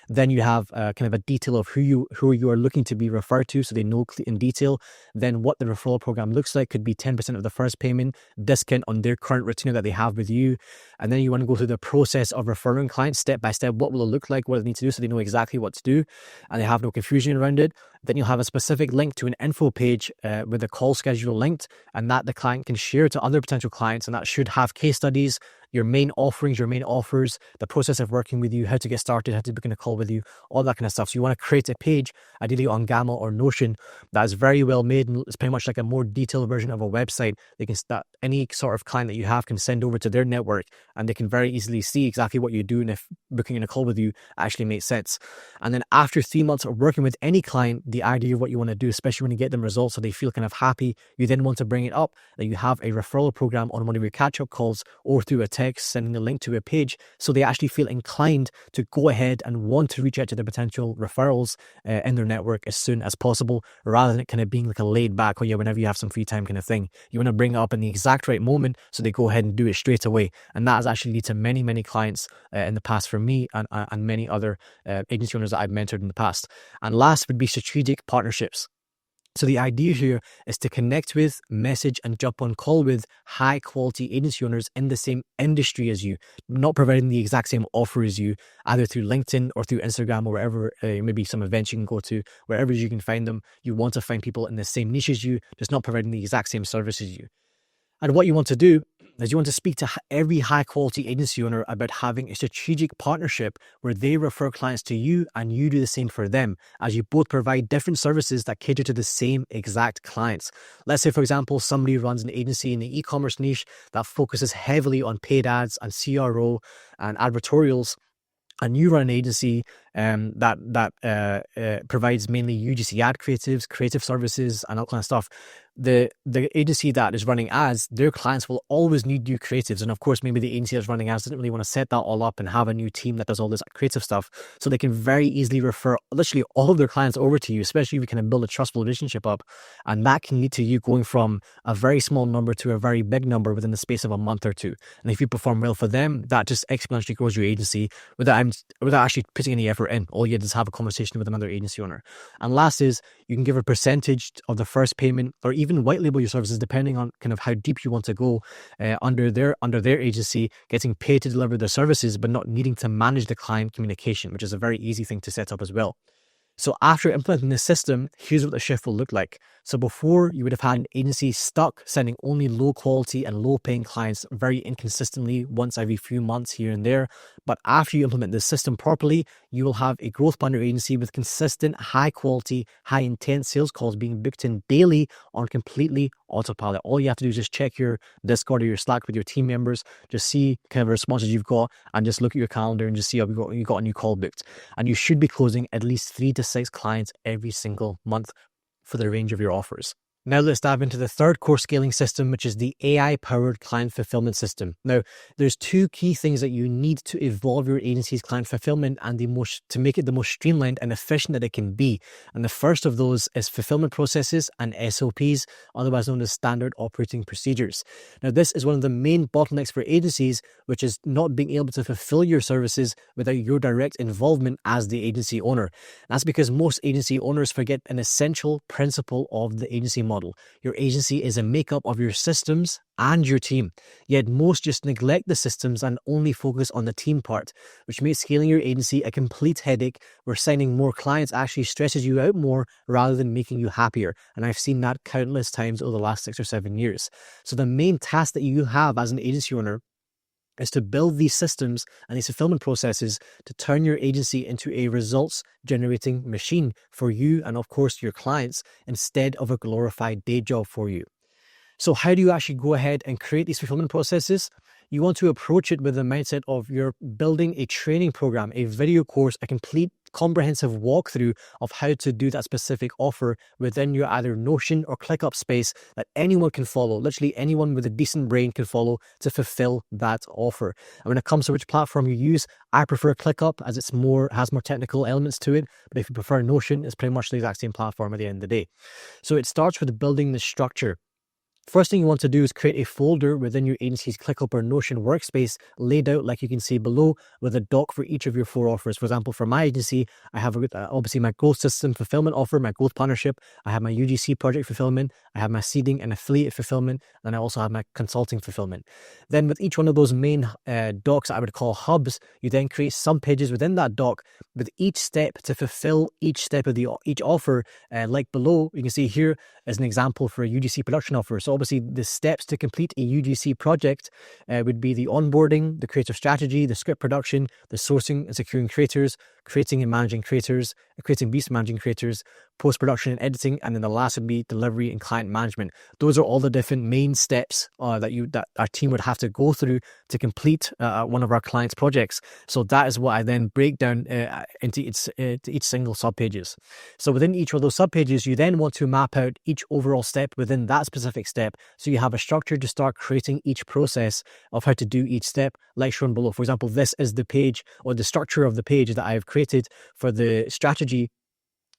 Then you have kind of a detail of who you are looking to be referred to, so they know in detail. Then what the referral program looks like could be 10% of the first payment, discount on their current retainer that they have with you. And then you want to go through the process of referring clients step by step. What will it look like? What do they need to do so they know exactly what to do and they have no confusion around it. Then you'll have a specific link to an info page with a call schedule linked, and that the client can share to other potential clients, and that should have case studies, your main offerings, your main offers, the process of working with you, how to get started, how to book in a call with you, all that kind of stuff. So you want to create a page, ideally on Gamma or Notion, that is very well made, and it's pretty much like a more detailed version of a website. That any sort of client that you have can send over to their network, and they can very easily see exactly what you do, and if booking in a call with you actually makes sense. And then after 3 months of working with any client, the idea of what you want to do, especially when you get them results so they feel kind of happy, you then want to bring it up that you have a referral program on one of your catch-up calls or through a text, sending a link to a page, so they actually feel inclined to go ahead and want to reach out to their potential referrals in their network as soon as possible, rather than it kind of being like a laid back, oh yeah, whenever you have some free time kind of thing. You want to bring it up in the exact right moment so they go ahead and do it straight away. And that has actually led to many clients in the past for me and many other agency owners that I've mentored in the past. And last would be strategic partnerships. So the idea here is to connect with, message, and jump on call with high quality agency owners in the same industry as you, not providing the exact same offer as you, either through LinkedIn or through Instagram or wherever, maybe some events you can go to, wherever you can find them. You want to find people in the same niche as you, just not providing the exact same service as you. And what you want to do is you want to speak to every high quality agency owner about having a strategic partnership where they refer clients to you and you do the same for them, as you both provide different services that cater to the same exact clients. Let's say, for example, somebody runs an agency in the e-commerce niche that focuses heavily on paid ads and CRO and advertorials, and you run an agency that provides mainly UGC ad creatives, creative services, and all kind of stuff. The agency that is running ads, their clients will always need new creatives. And of course, maybe the agency that's running ads doesn't really want to set that all up and have a new team that does all this creative stuff. So they can very easily refer literally all of their clients over to you, especially if you can build a trustful relationship up. And that can lead to you going from a very small number to a very big number within the space of a month or two. And if you perform well for them, that just exponentially grows your agency without actually putting any effort offer in. All you had is have a conversation with another agency owner. And last is you can give a percentage of the first payment, or even white label your services depending on kind of how deep you want to go under their agency, getting paid to deliver the services, but not needing to manage the client communication, which is a very easy thing to set up as well. So after implementing this system, here's what the shift will look like. So before, you would have had an agency stuck sending only low quality and low paying clients very inconsistently once every few months here and there. But after you implement this system properly, you will have a growth planner agency with consistent, high quality, high intent sales calls being booked in daily on completely autopilot. All you have to do is just check your Discord or your Slack with your team members, just see kind of responses you've got, and just look at your calendar and just see, oh, you got a new call booked. And you should be closing at least 3 to 6 clients every single month for the range of your offers. Now let's dive into the third core scaling system, which is the AI-powered client fulfillment system. Now, there's 2 key things that you need to evolve your agency's client fulfillment and to make it the most streamlined and efficient that it can be. And the first of those is fulfillment processes and SOPs, otherwise known as standard operating procedures. Now, this is one of the main bottlenecks for agencies, which is not being able to fulfill your services without your direct involvement as the agency owner. That's because most agency owners forget an essential principle of the agency model. Your agency is a makeup of your systems and your team, yet most just neglect the systems and only focus on the team part, which makes scaling your agency a complete headache, where signing more clients actually stresses you out more rather than making you happier. And I've seen that countless times over the last 6 or 7 years. So the main task that you have as an agency owner is to build these systems and these fulfillment processes to turn your agency into a results generating machine for you and of course your clients, instead of a glorified day job for you. So how do you actually go ahead and create these fulfillment processes? You want to approach it with the mindset of you're building a training program, a video course, a complete comprehensive walkthrough of how to do that specific offer within your either Notion or ClickUp space that anyone can follow. Literally anyone with a decent brain can follow to fulfill that offer. And when it comes to which platform you use, I prefer ClickUp as has more technical elements to it. But if you prefer Notion, it's pretty much the exact same platform at the end of the day. So it starts with building the structure. First thing you want to do is create a folder within your agency's ClickUp or Notion workspace laid out like you can see below, with a doc for each of your 4 offers. For example, for my agency, I have obviously my growth system fulfillment offer, my growth partnership, I have my UGC project fulfillment, I have my seeding and affiliate fulfillment, and I also have my consulting fulfillment. Then with each one of those main docs I would call hubs, you then create some pages within that doc with each step to fulfill each step of each offer. Like below, you can see here as an example for a UGC production offer. So obviously the steps to complete a UGC project would be the onboarding, the creative strategy, the script production, the sourcing and securing creators, creating and managing creators, creating beast managing creators, post-production and editing, and then the last would be delivery and client management. Those are all the different main steps that our team would have to go through to complete one of our clients' projects. So that is what I then break down into each single subpages. So within each of those subpages, you then want to map out each overall step within that specific step. So you have a structure to start creating each process of how to do each step, like shown below. For example, this is the page or the structure of the page that I have created for the strategy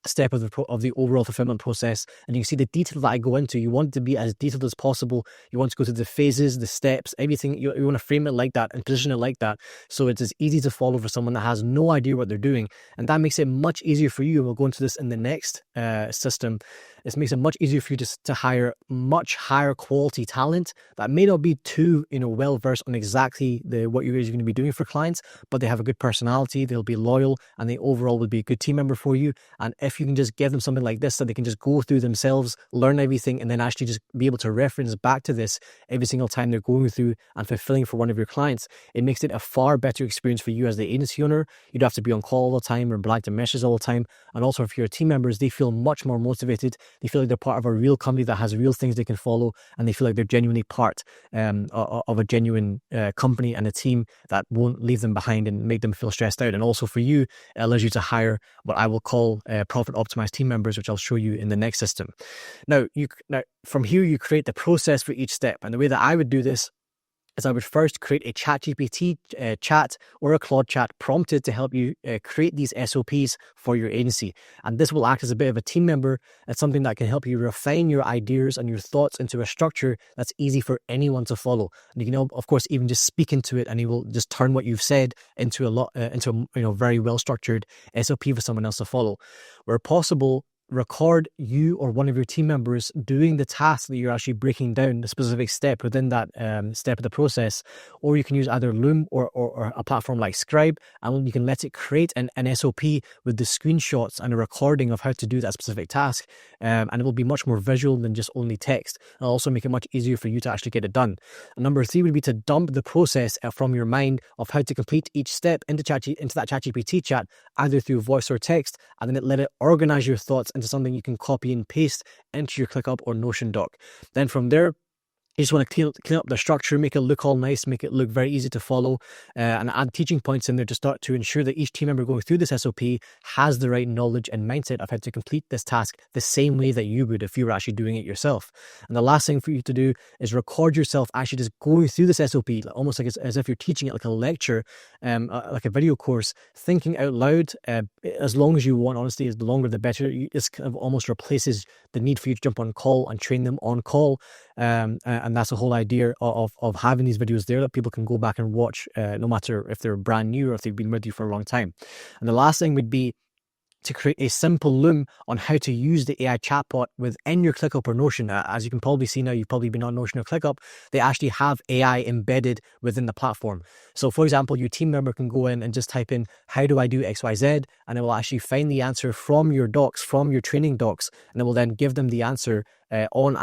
step of the overall fulfillment process, and you can see the detail that I go into. You want it to be as detailed as possible. You want to go to the phases, the steps, everything. You want to frame it like that and position it like that, so it's as easy to follow for someone that has no idea what they're doing. And that makes it much easier for you, and we'll go into this in the next system. It makes it much easier for you to hire much higher quality talent that may not be too well versed on exactly what you're going to be doing for clients, but they have a good personality, they'll be loyal, and they overall will be a good team member for you. And if you can just give them something like this, so they can just go through themselves, learn everything, and then actually just be able to reference back to this every single time they're going through and fulfilling for one of your clients, it makes it a far better experience for you as the agency owner. You don't have to be on call all the time or reply to messages all the time. And also for your team members, they feel much more motivated. They feel like they're part of a real company that has real things they can follow, and they feel like they're genuinely part of a genuine company and a team that won't leave them behind and make them feel stressed out. And also for you, it allows you to hire what I will call profit optimized team members, which I'll show you in the next system. Now from here, you create the process for each step. And the way that I would do this is I would first create a ChatGPT chat or a Claude chat prompted to help you create these SOPs for your agency. And this will act as a bit of a team member. It's something that can help you refine your ideas and your thoughts into a structure that's easy for anyone to follow. And you can, of course, even just speak into it, and it will just turn what you've said into a very well structured SOP for someone else to follow. Where possible, record you or one of your team members doing the task that you're actually breaking down, the specific step within that step of the process. Or you can use either Loom or a platform like Scribe, and you can let it create an SOP with the screenshots and a recording of how to do that specific task. And it will be much more visual than just only text. It'll also make it much easier for you to actually get it done. And number 3 would be to dump the process from your mind of how to complete each step into that ChatGPT chat, either through voice or text, and then let it organize your thoughts into something you can copy and paste into your ClickUp or Notion doc. Then from there, you just want to clean up the structure, make it look all nice, make it look very easy to follow, and add teaching points in there to start to ensure that each team member going through this SOP has the right knowledge and mindset of how to complete this task the same way that you would if you were actually doing it yourself. And the last thing for you to do is record yourself actually just going through this SOP, almost like as if you're teaching it like a lecture, like a video course, thinking out loud, as long as you want. Honestly, the longer the better. This kind of almost replaces the need for you to jump on call and train them on call. And that's the whole idea of having these videos there that people can go back and watch, no matter if they're brand new or if they've been with you for a long time. And the last thing would be to create a simple Loom on how to use the AI chatbot within your ClickUp or Notion. As you can probably see now, you've probably been on Notion or ClickUp, they actually have AI embedded within the platform. So for example, your team member can go in and just type in, how do I do XYZ? And it will actually find the answer from your docs, from your training docs, and it will then give them the answer on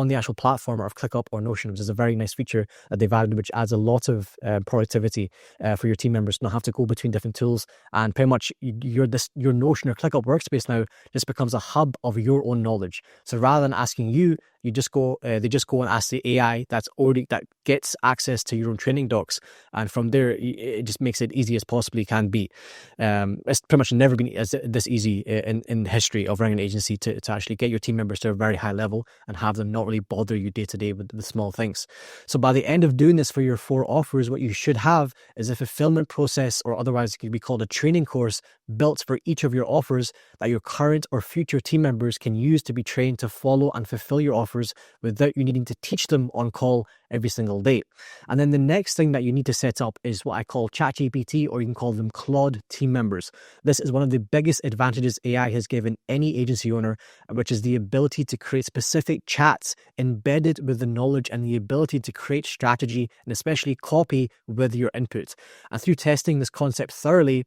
the actual platform of ClickUp or Notion, which is a very nice feature that they've added, which adds a lot of productivity for your team members to not have to go between different tools. And pretty much your Notion or ClickUp workspace now just becomes a hub of your own knowledge. So rather than asking you, they just go and ask the AI that gets access to your own training docs, and from there it just makes it easy as possibly can be. It's pretty much never been this easy in the history of running an agency to actually get your team members to a very high level and have them not really bother you day to day with the small things. So by the end of doing this for your 4 offers, what you should have is a fulfillment process, or otherwise it could be called a training course, built for each of your offers that your current or future team members can use to be trained to follow and fulfill your offers without you needing to teach them on call every single day. And then the next thing that you need to set up is what I call ChatGPT, or you can call them Claude team members. This is one of the biggest advantages AI has given any agency owner, which is the ability to create specific chats embedded with the knowledge and the ability to create strategy and especially copy with your input. And through testing this concept thoroughly,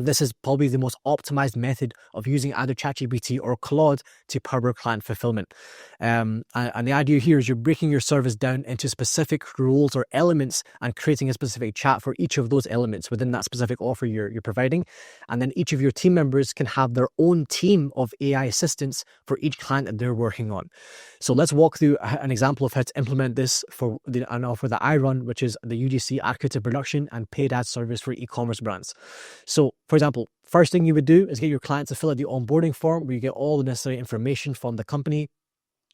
this is probably the most optimized method of using either ChatGPT or Claude to power client fulfillment. And the idea here is you're breaking your service down into specific roles or elements and creating a specific chat for each of those elements within that specific offer you're providing. And then each of your team members can have their own team of AI assistants for each client that they're working on. So let's walk through an example of how to implement this for an offer that I run, which is the UGC ad creative production and paid ad service for e-commerce brands. So for example, first thing you would do is get your client to fill out the onboarding form where you get all the necessary information from the company.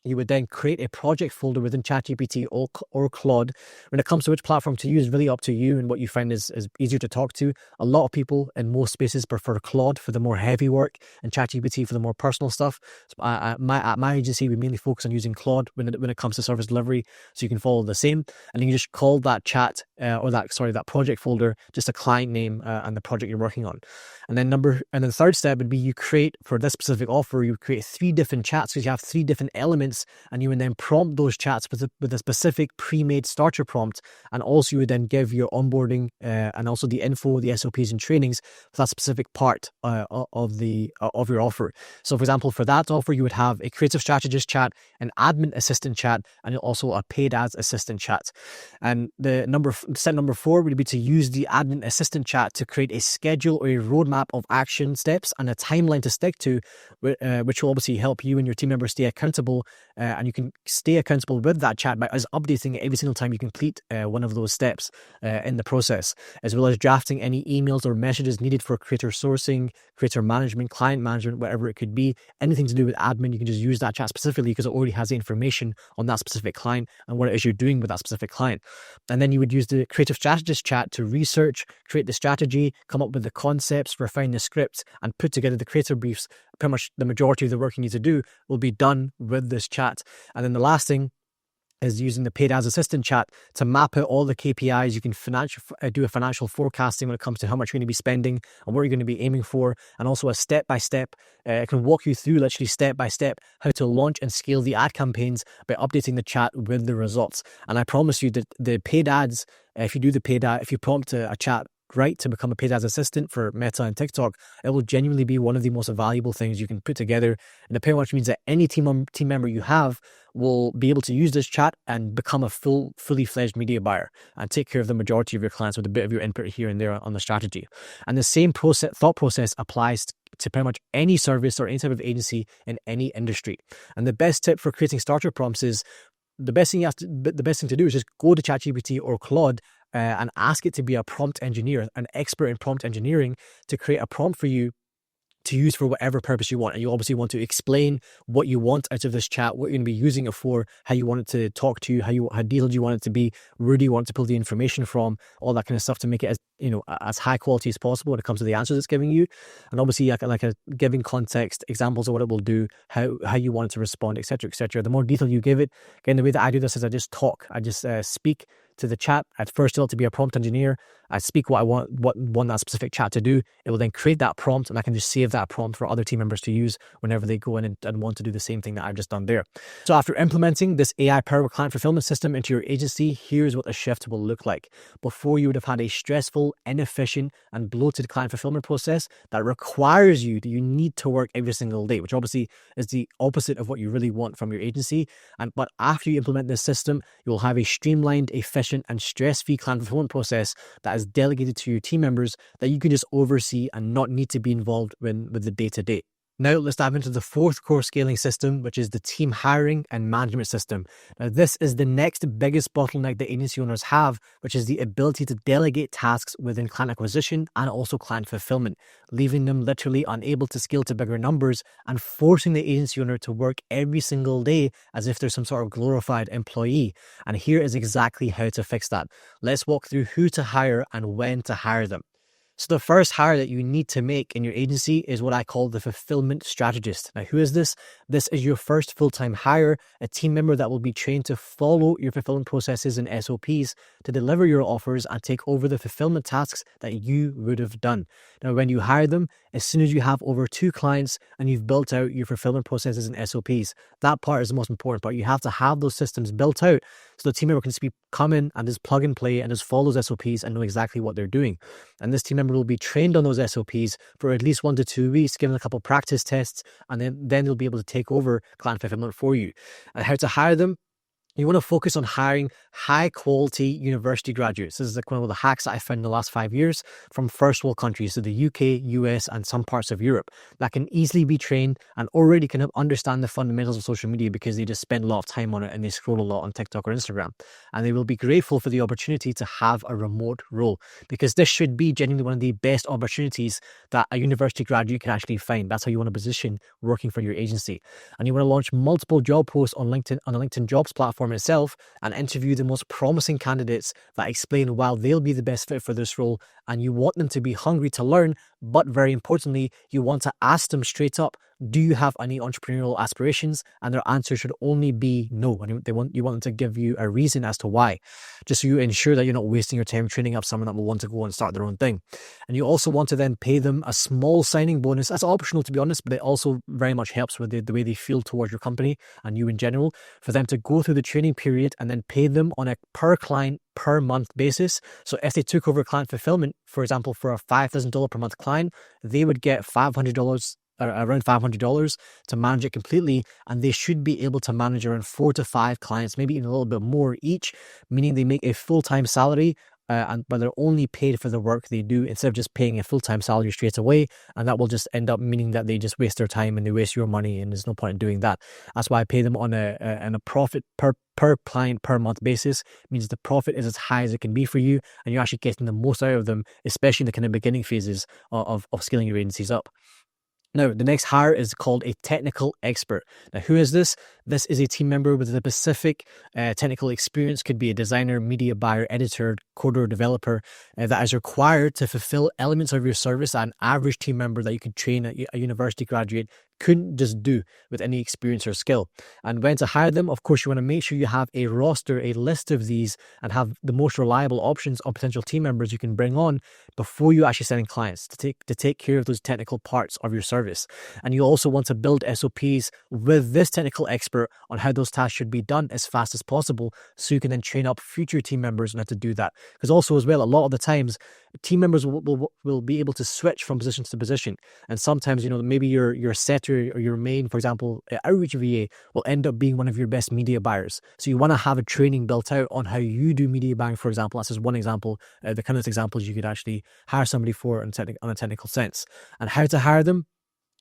You would then create a project folder within ChatGPT or Claude. When it comes to which platform to use, really up to you and what you find is easier to talk to. A lot of people in most spaces prefer Claude for the more heavy work and ChatGPT for the more personal stuff. So at my agency, we mainly focus on using Claude when it comes to service delivery, so you can follow the same. And you can just call that that project folder just a client name and the project you're working on. And then the third step would be you create, for this specific offer, you create 3 different chats because you have 3 different elements, and you would then prompt those chats with a specific pre-made starter prompt. And also you would then give your onboarding and also the info, the SOPs and trainings for that specific part of your offer. So for example, for that offer, you would have a creative strategist chat, an admin assistant chat, and also a paid ads assistant chat. And step number 4 would be to use the admin assistant chat to create a schedule or a roadmap of action steps and a timeline to stick to, which will obviously help you and your team members stay accountable and you can stay accountable with that chat by us updating it every single time you complete one of those steps in the process, as well as drafting any emails or messages needed for creator sourcing, creator management, client management, whatever it could be. Anything to do with admin, you can just use that chat specifically because it already has the information on that specific client and what it is you're doing with that specific client. And then you would use the creative strategist chat to research, create the strategy, come up with the concepts, refine the scripts, and put together the creator briefs. Pretty much the majority of the work you need to do will be done with this chat. And then the last thing is using the paid ads assistant chat to map out all the KPIs. You can do a financial forecasting when it comes to how much you're going to be spending and what you're going to be aiming for, and also a step-by-step. It can walk you through literally step-by-step how to launch and scale the ad campaigns by updating the chat with the results. And I promise you that the paid ads, if you prompt a chat right to become a paid ads assistant for Meta and TikTok, it will genuinely be one of the most valuable things you can put together. And it pretty much means that any team member you have will be able to use this chat and become a fully fledged media buyer and take care of the majority of your clients with a bit of your input here and there on the strategy. And the same thought process applies to pretty much any service or any type of agency in any industry. And the best tip for creating starter prompts is the best thing to do is just go to ChatGPT or Claude and ask it to be a prompt engineer, an expert in prompt engineering, to create a prompt for you to use for whatever purpose you want. And you obviously want to explain what you want out of this chat, what you're going to be using it for, how you want it to talk to you, how detailed you want it to be, where do you want to pull the information from, all that kind of stuff to make it as high quality as possible when it comes to the answers it's giving you. And obviously like a giving context, examples of what it will do, how you want it to respond, etc., etc. The more detail you give it, again, the way that I do this is I just speak to the chat. I'd first tell it to be a prompt engineer. I speak what I want that specific chat to do. It will then create that prompt, and I can just save that prompt for other team members to use whenever they go in and want to do the same thing that I've just done there. So after implementing this AI-powered client fulfillment system into your agency, here's what the shift will look like. Before, you would have had a stressful, inefficient, and bloated client fulfillment process that requires you need to work every single day, which obviously is the opposite of what you really want from your agency. But after you implement this system, you'll have a streamlined, efficient, and stress-free client fulfillment process that is delegated to your team members that you can just oversee and not need to be involved with the day-to-day. Now let's dive into the fourth core scaling system, which is the team hiring and management system. Now this is the next biggest bottleneck that agency owners have, which is the ability to delegate tasks within client acquisition and also client fulfillment, leaving them literally unable to scale to bigger numbers and forcing the agency owner to work every single day as if they're some sort of glorified employee. And here is exactly how to fix that. Let's walk through who to hire and when to hire them. So the first hire that you need to make in your agency is what I call the fulfillment strategist. Now, who is this? This is your first full-time hire, a team member that will be trained to follow your fulfillment processes and SOPs to deliver your offers and take over the fulfillment tasks that you would have done. Now, when you hire them, as soon as you have over 2 clients and you've built out your fulfillment processes and SOPs, that part is the most important part. You have to have those systems built out so the team member can just come in and just plug and play and just follow those SOPs and know exactly what they're doing. And this team member will be trained on those SOPs for at least 1 to 2 weeks, given a couple of practice tests, and then they'll be able to take over client fulfillment for you. And how to hire them? You want to focus on hiring high quality university graduates. This is one of the hacks that I found in the last 5 years from first world countries, so the UK, US, and some parts of Europe, that can easily be trained and already can understand the fundamentals of social media because they just spend a lot of time on it and they scroll a lot on TikTok or Instagram. And they will be grateful for the opportunity to have a remote role, because this should be genuinely one of the best opportunities that a university graduate can actually find. That's how you want to position working for your agency. And you want to launch multiple job posts on LinkedIn, on the LinkedIn jobs platform itself, and interview the most promising candidates that explain why they'll be the best fit for this role. And you want them to be hungry to learn, but very importantly, you want to ask them straight up, do you have any entrepreneurial aspirations? And their answer should only be no. And you want them to give you a reason as to why, just so you ensure that you're not wasting your time training up someone that will want to go and start their own thing. And you also want to then pay them a small signing bonus. That's optional, to be honest, but it also very much helps with the way they feel towards your company and you in general, for them to go through the training period and then pay them on a per client per month basis. So if they took over client fulfillment, for example, for a $5,000 per month client, they would get $500, around $500 to manage it completely, and they should be able to manage around 4 to 5 clients, maybe even a little bit more each, meaning they make a full-time salary but they're only paid for the work they do instead of just paying a full-time salary straight away, and that will just end up meaning that they just waste their time and they waste your money, and there's no point in doing that. That's why I pay them on a profit per client per month basis. It means the profit is as high as it can be for you, and you're actually getting the most out of them, especially in the kind of beginning phases of scaling your agencies up. Now, the next hire is called a technical expert. Now, who is this? This is a team member with a specific technical experience. Could be a designer, media buyer, editor, coder, developer that is required to fulfill elements of your service that an average team member that you could train at a university graduate couldn't just do with any experience or skill. And when to hire them, of course, you want to make sure you have a roster, a list of these, and have the most reliable options of potential team members you can bring on before you actually send in clients to take care of those technical parts of your service. And you also want to build SOPs with this technical expert on how those tasks should be done as fast as possible, so you can then train up future team members on how to do that. Because also as well, a lot of the times, team members will be able to switch from position to position. And sometimes, maybe your setter or your main, for example, outreach VA will end up being one of your best media buyers. So you want to have a training built out on how you do media buying, for example. That's just one example, the kind of examples you could actually hire somebody for on a technical sense. And how to hire them.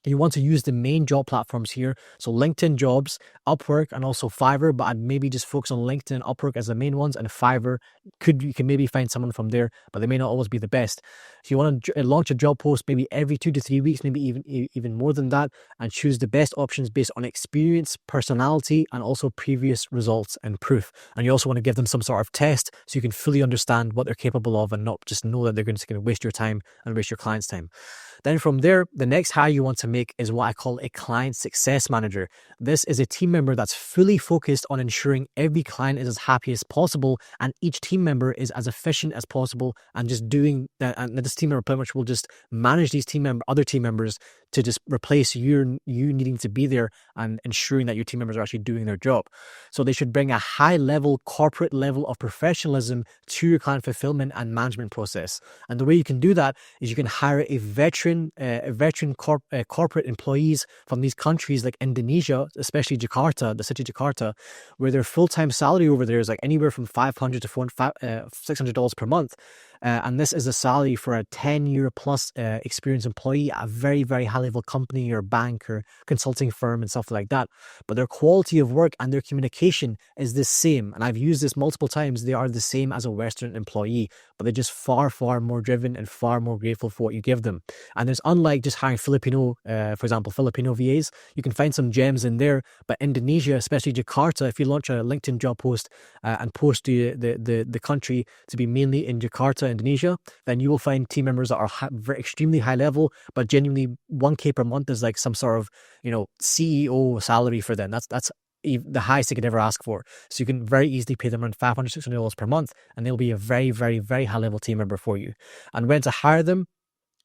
You want to use the main job platforms here. So LinkedIn Jobs, Upwork, and also Fiverr, but I'd maybe just focus on LinkedIn and Upwork as the main ones, and Fiverr, you can maybe find someone from there, but they may not always be the best. So you want to launch a job post maybe every 2 to 3 weeks, maybe even more than that, and choose the best options based on experience, personality, and also previous results and proof. And you also want to give them some sort of test so you can fully understand what they're capable of and not just know that they're going to waste your time and waste your client's time. Then from there, the next hire you want to make is what I call a client success manager. This is a team member that's fully focused on ensuring every client is as happy as possible and each team member is as efficient as possible, and just doing that. And this team member pretty much will just manage these other team members to just replace you needing to be there and ensuring that your team members are actually doing their job. So they should bring a high level, corporate level of professionalism to your client fulfillment and management process. And the way you can do that is you can hire a veteran corporate employees from these countries like Indonesia, especially Jakarta, the city of Jakarta, where their full-time salary over there is like anywhere from $500 to $600 per month. And this is a salary for a 10-year plus experienced employee at a very, very high-level company or bank or consulting firm and stuff like that. But their quality of work and their communication is the same. And I've used this multiple times. They are the same as a Western employee, but they're just far, far more driven and far more grateful for what you give them. And there's, unlike just hiring Filipino, for example, Filipino VAs, you can find some gems in there. But Indonesia, especially Jakarta, if you launch a LinkedIn job post and post the country to be mainly in Jakarta, Indonesia, then you will find team members that are extremely high level, but genuinely 1K per month is like some sort of, CEO salary for them. That's the highest they could ever ask for. So you can very easily pay them around $500, $600 per month, and they'll be a very, very, very high level team member for you. And when to hire them,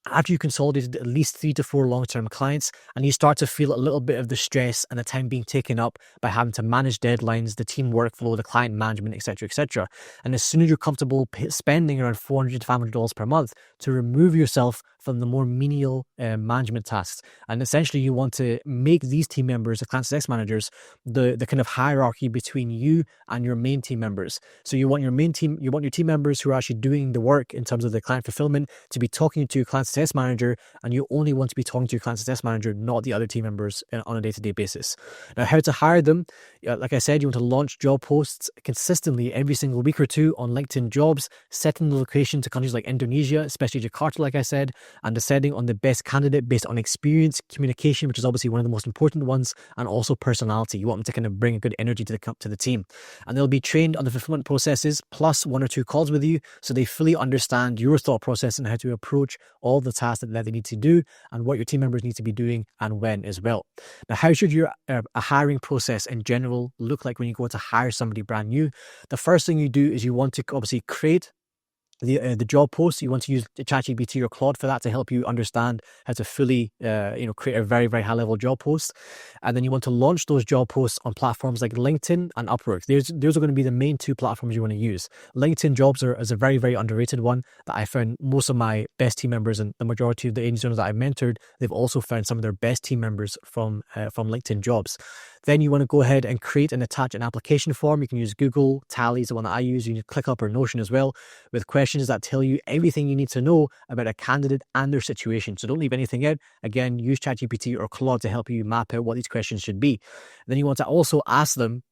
after you consolidated at least 3 to 4 long-term clients and you start to feel a little bit of the stress and the time being taken up by having to manage deadlines, the team workflow, the client management, etc., etc. And as soon as you're comfortable spending around $400 to $500 per month to remove yourself from the more menial management tasks. And essentially you want to make these team members, the client success managers, the kind of hierarchy between you and your main team members. So you want your team members who are actually doing the work in terms of the client fulfillment to be talking to your client success manager, and you only want to be talking to your client success manager, not the other team members on a day-to-day basis. Now, how to hire them? Like I said, you want to launch job posts consistently every single week or two on LinkedIn Jobs, setting the location to countries like Indonesia, especially Jakarta, like I said, and deciding on the best candidate based on experience, communication, which is obviously one of the most important ones, and also personality. You want them to kind of bring a good energy to the team. And they'll be trained on the fulfillment processes plus 1 or 2 calls with you, so they fully understand your thought process and how to approach all the tasks that they need to do and what your team members need to be doing and when as well. Now, how should your hiring process in general look like when you go to hire somebody brand new? The first thing you do is you want to obviously create the job post. You want to use ChatGPT or Claude for that to help you understand how to fully create a very, very high level job post. And then you want to launch those job posts on platforms like LinkedIn and Upwork. Those are going to be the main 2 platforms you want to use. LinkedIn Jobs is a very, very underrated one that I found most of my best team members and the majority of the agency owners that I've mentored, they've also found some of their best team members from LinkedIn Jobs. Then you want to go ahead and create and attach an application form. You can use Google, Tally is the one that I use. You can click up or Notion as well, with questions that tell you everything you need to know about a candidate and their situation. So don't leave anything out. Again, use ChatGPT or Claude to help you map out what these questions should be. Then you want to also ask them,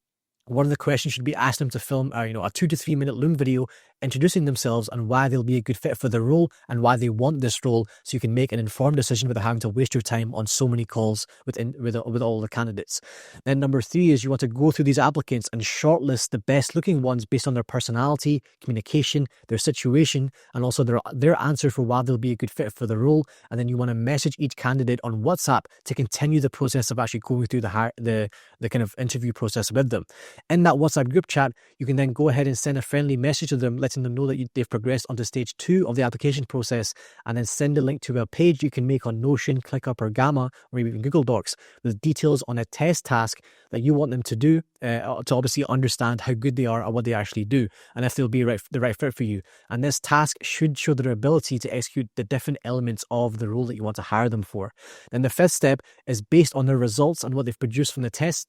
one of the questions should be ask them to film a 2 to 3 minute Loom video introducing themselves and why they'll be a good fit for the role and why they want this role, so you can make an informed decision without having to waste your time on so many calls with all the candidates. Then number 3 is you want to go through these applicants and shortlist the best looking ones based on their personality, communication, their situation, and also their answer for why they'll be a good fit for the role. And then you want to message each candidate on WhatsApp to continue the process of actually going through the kind of interview process with them. In that WhatsApp group chat, you can then go ahead and send a friendly message to them, letting them know that they've progressed onto stage 2 of the application process, and then send a link to a page you can make on Notion, ClickUp, or Gamma, or even Google Docs, with details on a test task that you want them to do to obviously understand how good they are at what they actually do and if they'll be the right fit for you. And this task should show their ability to execute the different elements of the role that you want to hire them for. Then the 5th step is based on their results and what they've produced from the test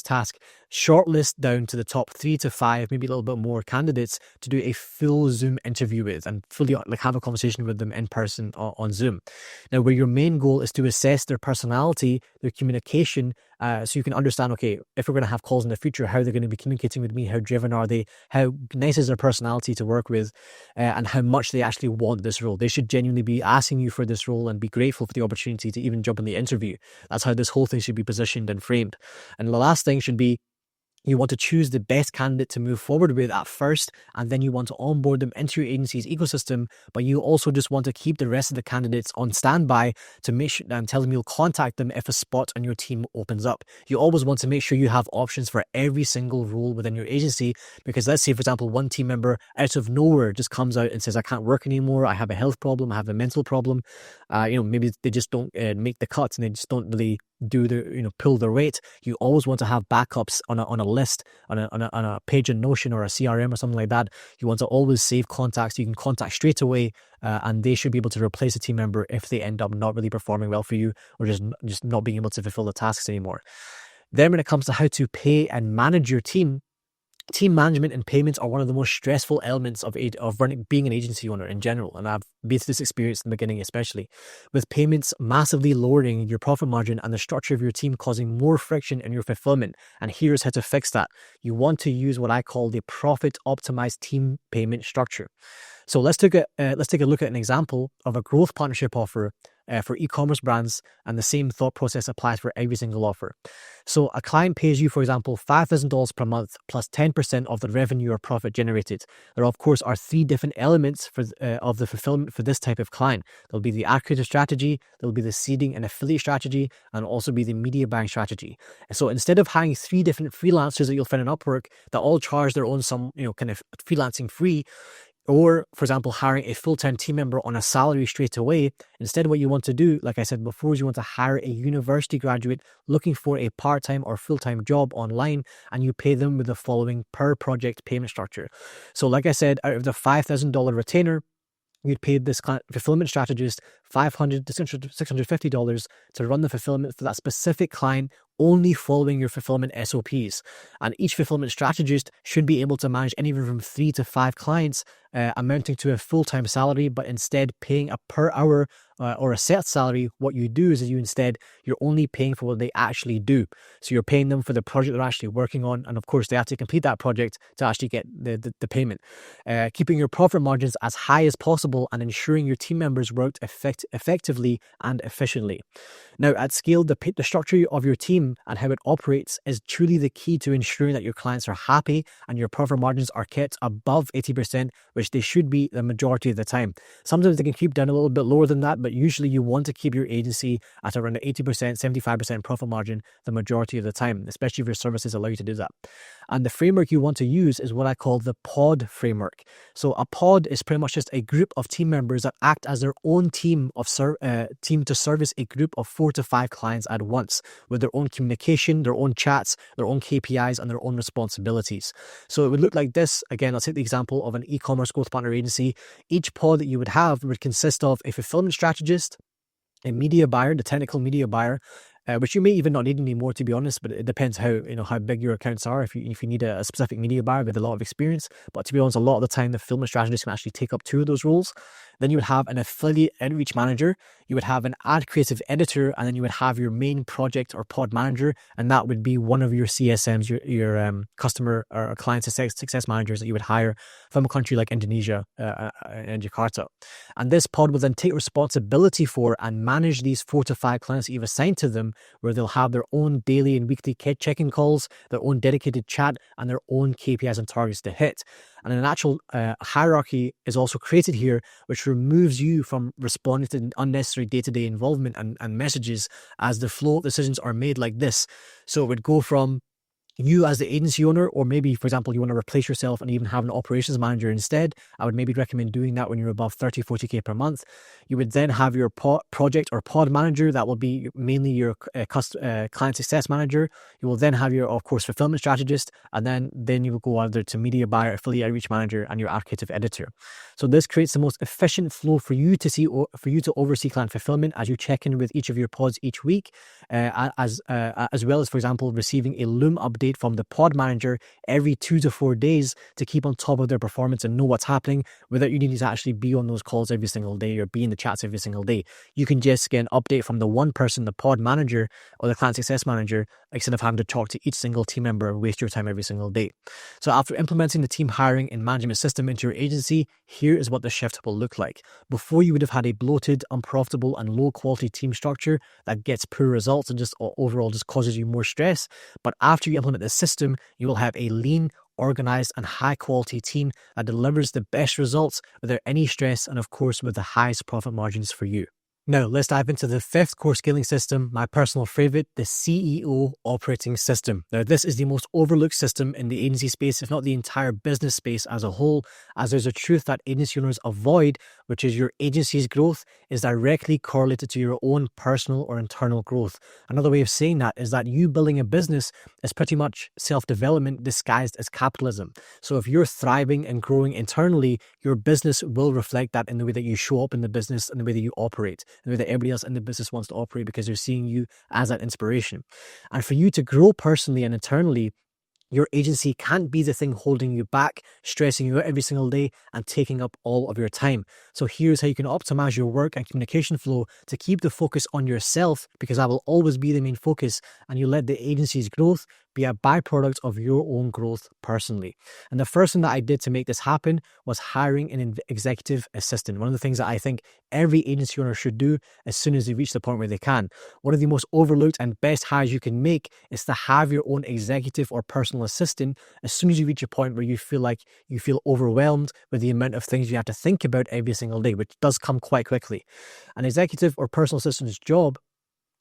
task, shortlist down to the top 3 to 5, maybe a little bit more candidates to do a full Zoom interview with and fully have a conversation with them in person on Zoom. Now, where your main goal is to assess their personality, their communication, so you can understand, okay, if we're going to have calls in the future, how they're going to be communicating with me, how driven are they, how nice is their personality to work with, and how much they actually want this role. They should genuinely be asking you for this role and be grateful for the opportunity to even jump in the interview. That's how this whole thing should be positioned and framed. And the last thing should be, you want to choose the best candidate to move forward with at first, and then you want to onboard them into your agency's ecosystem, but you also just want to keep the rest of the candidates on standby to make sure and tell them you'll contact them if a spot on your team opens up. You always want to make sure you have options for every single role within your agency, because let's say, for example, one team member out of nowhere just comes out and says, I can't work anymore, I have a health problem, I have a mental problem, maybe they just don't make the cuts and they just don't really do the pull their weight. You always want to have backups on a list, on a page in Notion or a CRM or something like that. You want to always save contacts you can contact straight away, and they should be able to replace a team member if they end up not really performing well for you or just not being able to fulfill the tasks anymore. Then when it comes to how to pay and manage your team management and payments are one of the most stressful elements of being an agency owner in general, and I've been through this experience in the beginning, especially with payments massively lowering your profit margin and the structure of your team causing more friction in your fulfillment. And here's how to fix that. You want to use what I call the profit optimized team payment structure. So let's take a look at an example of a growth partnership offer for e-commerce brands, and the same thought process applies for every single offer. So a client pays you, for example, $5,000 per month plus 10% of the revenue or profit generated. There, of course, are 3 different elements of the fulfillment for this type of client. There'll be the ad creative strategy, there'll be the seeding and affiliate strategy, and also be the media buying strategy. So instead of having 3 different freelancers that you'll find on Upwork that all charge their own kind of freelancing free, or, for example, hiring a full-time team member on a salary straight away, instead what you want to do, like I said before, is you want to hire a university graduate looking for a part-time or full-time job online, and you pay them with the following per project payment structure. So like I said, out of the $5,000 retainer, you'd pay this fulfillment strategist $500 to $650 to run the fulfillment for that specific client, only following your fulfillment SOPs. And each fulfillment strategist should be able to manage anywhere from 3 to 5 clients, amounting to a full-time salary, but instead paying a per hour or a set salary. What you do is you're only paying for what they actually do. So you're paying them for the project they're actually working on, and of course they have to complete that project to actually get the payment. Keeping your profit margins as high as possible and ensuring your team members worked effectively and efficiently. Now, at scale, the structure of your team and how it operates is truly the key to ensuring that your clients are happy and your profit margins are kept above 80%, which they should be the majority of the time. Sometimes they can creep down a little bit lower than that, but usually you want to keep your agency at around an 80%, 75% profit margin the majority of the time, especially if your services allow you to do that. And the framework you want to use is what I call the pod framework. So a pod is pretty much just a group of team members that act as their own team to service a group of 4 to 5 clients at once, with their own communication, their own chats, their own KPIs, and their own responsibilities. So it would look like this. Again, I'll take the example of an e-commerce growth partner agency. Each pod that you would have would consist of a fulfillment strategist, a media buyer, the technical media buyer, which you may even not need anymore, to be honest, but it depends how big your accounts are. If you need a specific media buyer with a lot of experience, but to be honest, a lot of the time the fulfillment strategist can actually take up 2 of those roles. Then you would have an affiliate outreach manager, you would have an ad creative editor, and then you would have your main project or pod manager, and that would be one of your CSMs, your customer or client success managers that you would hire from a country like Indonesia and Jakarta. And this pod will then take responsibility for and manage these 4 to 5 clients that you've assigned to them, where they'll have their own daily and weekly check-in calls, their own dedicated chat, and their own KPIs and targets to hit. And an actual hierarchy is also created here, which removes you from responding to unnecessary day-to-day involvement and messages as the flow of decisions are made like this. So it would go from you as the agency owner, or maybe, for example, you want to replace yourself and even have an operations manager instead. I would maybe recommend doing that when you're above 30, 40K per month. You would then have your project or pod manager. That will be mainly your client success manager. You will then have your, of course, fulfillment strategist, and then you will go either to media buyer, affiliate outreach manager, and your ad creative editor. So this creates the most efficient flow for you to oversee client fulfillment as you check in with each of your pods each week, as well as, for example, receiving a Loom update from the pod manager every 2 to 4 days to keep on top of their performance and know what's happening without you needing to actually be on those calls every single day or be in the chats every single day. You can just get an update from the one person, the pod manager or the client success manager, instead of having to talk to each single team member and waste your time every single day. So after implementing the team hiring and management system into your agency, here is what the shift will look like. Before, you would have had a bloated, unprofitable, and low quality team structure that gets poor results and just overall just causes you more stress. But after you implement this system, you will have a lean, organized, and high quality team that delivers the best results without any stress and, of course, with the highest profit margins for you. Now, let's dive into the 5th core scaling system, my personal favorite, the CEO operating system. Now, this is the most overlooked system in the agency space, if not the entire business space as a whole, as there's a truth that agency owners avoid, which is your agency's growth is directly correlated to your own personal or internal growth. Another way of saying that is that you building a business is pretty much self-development disguised as capitalism. So if you're thriving and growing internally, your business will reflect that in the way that you show up in the business and the way that you operate, the way that everybody else in the business wants to operate, because they're seeing you as that inspiration. And for you to grow personally and internally, your agency can't be the thing holding you back, stressing you out every single day, and taking up all of your time. So here's how you can optimize your work and communication flow to keep the focus on yourself, because that will always be the main focus, and you let the agency's growth be a byproduct of your own growth personally. And the first thing that I did to make this happen was hiring an executive assistant. One of the things that I think every agency owner should do as soon as they reach the point where they can. One of the most overlooked and best hires you can make is to have your own executive or personal assistant as soon as you reach a point where you feel overwhelmed with the amount of things you have to think about every single day, which does come quite quickly. An executive or personal assistant's job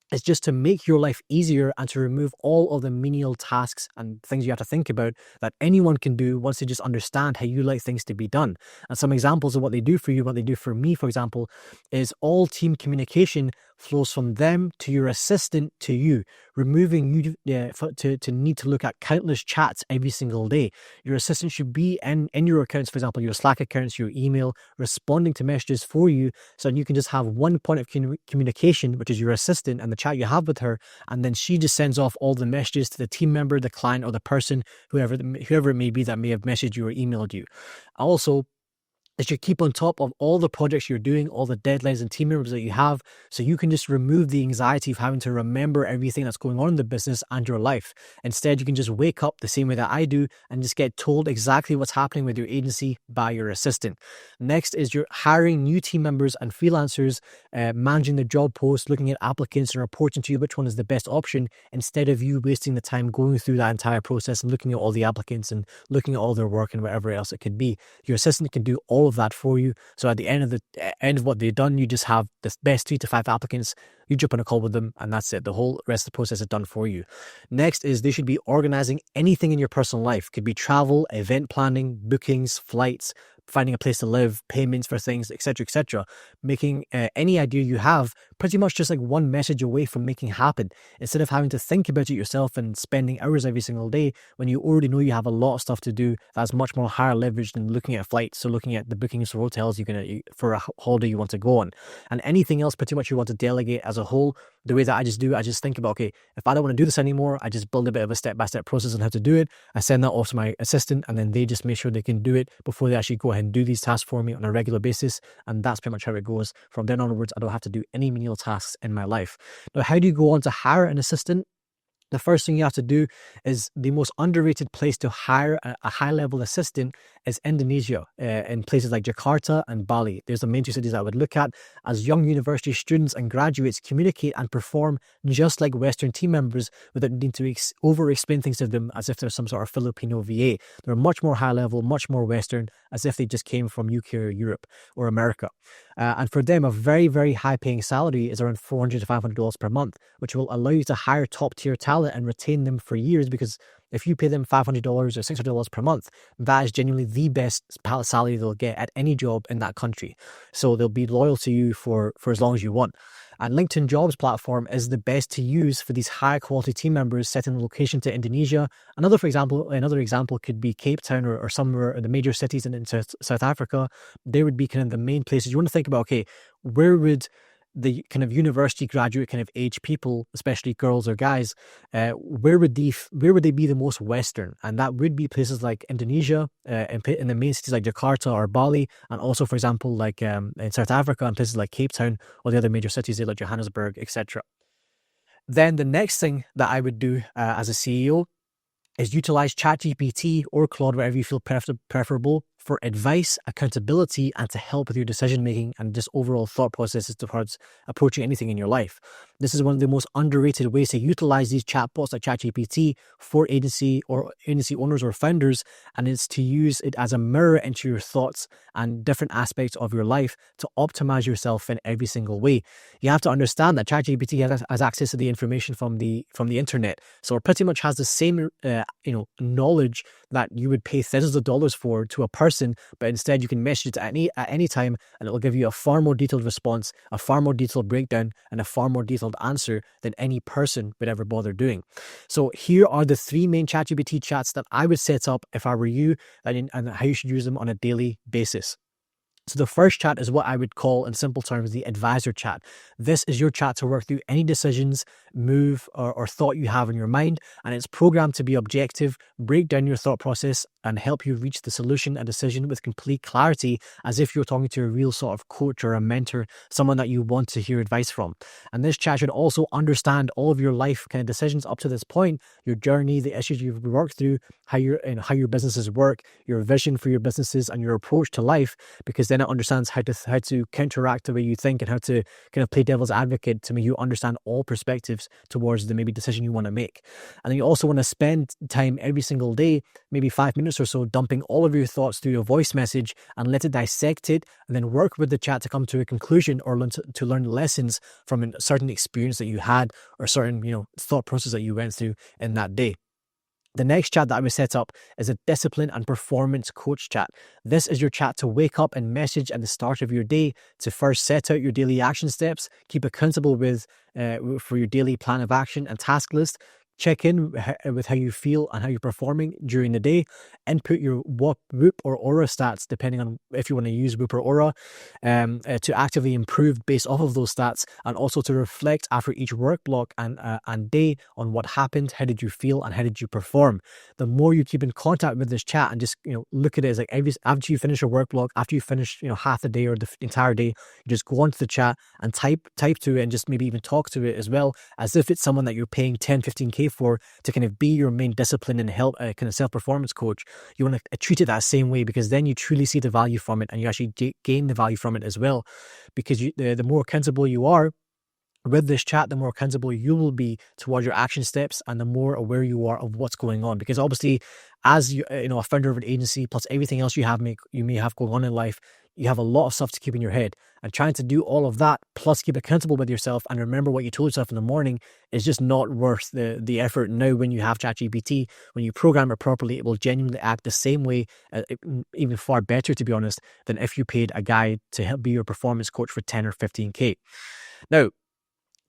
is just to make your life easier and to remove all of the menial tasks and things you have to think about that anyone can do once they just understand how you like things to be done. And some examples of what they do for you, what they do for me, for example, is all team communication flows from them to your assistant to you, removing you to need to look at countless chats every single day. Your assistant should be in your accounts, for example, your Slack accounts, your email, responding to messages for you, so that you can just have one point of communication, which is your assistant and the chat you have with her, and then she just sends off all the messages to the team member, the client, or the person, whoever it may be that may have messaged you or emailed you. Also, is you keep on top of all the projects you're doing, all the deadlines and team members that you have, so you can just remove the anxiety of having to remember everything that's going on in the business and your life. Instead, you can just wake up the same way that I do and just get told exactly what's happening with your agency by your assistant. Next is you're hiring new team members and freelancers, managing the job posts, looking at applicants and reporting to you which one is the best option, instead of you wasting the time going through that entire process and looking at all the applicants and looking at all their work and whatever else it could be. Your assistant can do all of that for you. So at the end of what they've done, you just have the best 3 to 5 applicants. You jump on a call with them and that's it. The whole rest of the process is done for you. Next is they should be organizing anything in your personal life. Could be travel, event planning, bookings, flights, finding a place to live, payments for things, etc., making any idea you have pretty much just like one message away from making happen, instead of having to think about it yourself and spending hours every single day when you already know you have a lot of stuff to do that's much more higher leverage than looking at flights, so looking at the bookings for hotels for a holiday you want to go on, and anything else pretty much you want to delegate as as a whole, the way that I just do it, I just think about, okay, if I don't want to do this anymore, I just build a bit of a step-by-step process on how to do it. I send that off to my assistant, and then they just make sure they can do it before they actually go ahead and do these tasks for me on a regular basis. And that's pretty much how it goes. From then onwards, I don't have to do any menial tasks in my life. Now, how do you go on to hire an assistant? The first thing you have to do is the most underrated place to hire a high-level assistant is Indonesia, in places like Jakarta and Bali. There's the main two cities I would look at, as young university students and graduates communicate and perform just like Western team members without needing to over-explain things to them as if they're some sort of Filipino VA. They're much more high-level, much more Western, as if they just came from UK or Europe or America. And for them, a very, very high-paying salary is around $400 to $500 per month, which will allow you to hire top-tier talent and retain them for years, because if you pay them $500 or $600 per month, that is genuinely the best salary they'll get at any job in that country. So they'll be loyal to you for as long as you want. And LinkedIn Jobs platform is the best to use for these high quality team members setting the location to Indonesia. Another example could be Cape Town or somewhere in the major cities in South Africa. They would be kind of the main places. You want to think about, okay, where would the kind of university graduate kind of age people, especially girls or guys, where would they be the most Western? And that would be places like Indonesia, in the main cities like Jakarta or Bali, and also, for example, like in South Africa and places like Cape Town or the other major cities like Johannesburg, etc. Then the next thing that I would do as a CEO is utilize ChatGPT or Claude, whatever you feel preferable, for advice, accountability, and to help with your decision making and just overall thought processes towards approaching anything in your life. This is one of the most underrated ways to utilize these chatbots like ChatGPT for agency owners or founders, and it's to use it as a mirror into your thoughts and different aspects of your life to optimize yourself in every single way. You have to understand that ChatGPT has access to the information from the internet, so it pretty much has the same knowledge that you would pay thousands of dollars for to a person, but instead you can message it at any time, and it will give you a far more detailed response, a far more detailed breakdown, and a far more detailed answer than any person would ever bother doing. So here are the 3 main ChatGPT chats that I would set up if I were you, and how you should use them on a daily basis. So the first chat is what I would call, in simple terms, the advisor chat. This is your chat to work through any decisions, move, or thought you have in your mind, and it's programmed to be objective, break down your thought process, and help you reach the solution and decision with complete clarity, as if you're talking to a real sort of coach or a mentor, someone that you want to hear advice from. And this chat should also understand all of your life kind of decisions up to this point, your journey, the issues you've worked through, how your businesses work, your vision for your businesses, and your approach to life, because then it understands how to counteract the way you think and how to kind of play devil's advocate to make you understand all perspectives towards the maybe decision you want to make. And then you also want to spend time every single day, maybe 5 minutes or so, dumping all of your thoughts through your voice message and let it dissect it, and then work with the chat to come to a conclusion or to learn lessons from a certain experience that you had or certain thought process that you went through in that day. The next chat that I would set up is a discipline and performance coach chat. This is your chat to wake up and message at the start of your day to first set out your daily action steps, keep accountable for your daily plan of action and task list, check in with how you feel and how you're performing during the day, input your Whoop or Aura stats, depending on if you want to use Whoop or Aura, to actively improve based off of those stats, and also to reflect after each work block and day on what happened, how did you feel, and how did you perform. The more you keep in contact with this chat and just look at it as like after you finish a work block, after you finish half the day or the entire day, you just go onto the chat and type to it, and just maybe even talk to it as well, as if it's someone that you're paying 10-15K for to kind of be your main discipline and help kind of self-performance coach. You want to treat it that same way, because then you truly see the value from it, and you actually gain the value from it as well, because the more accountable you are with this chat, the more accountable you will be towards your action steps, and the more aware you are of what's going on. Because obviously, as a founder of an agency, plus everything else you may have going on in life, you have a lot of stuff to keep in your head, and trying to do all of that plus keep accountable with yourself and remember what you told yourself in the morning is just not worth the effort. Now, when you have ChatGPT, when you program it properly, it will genuinely act the same way, even far better, to be honest, than if you paid a guy to help be your performance coach for 10 or 15K. Now,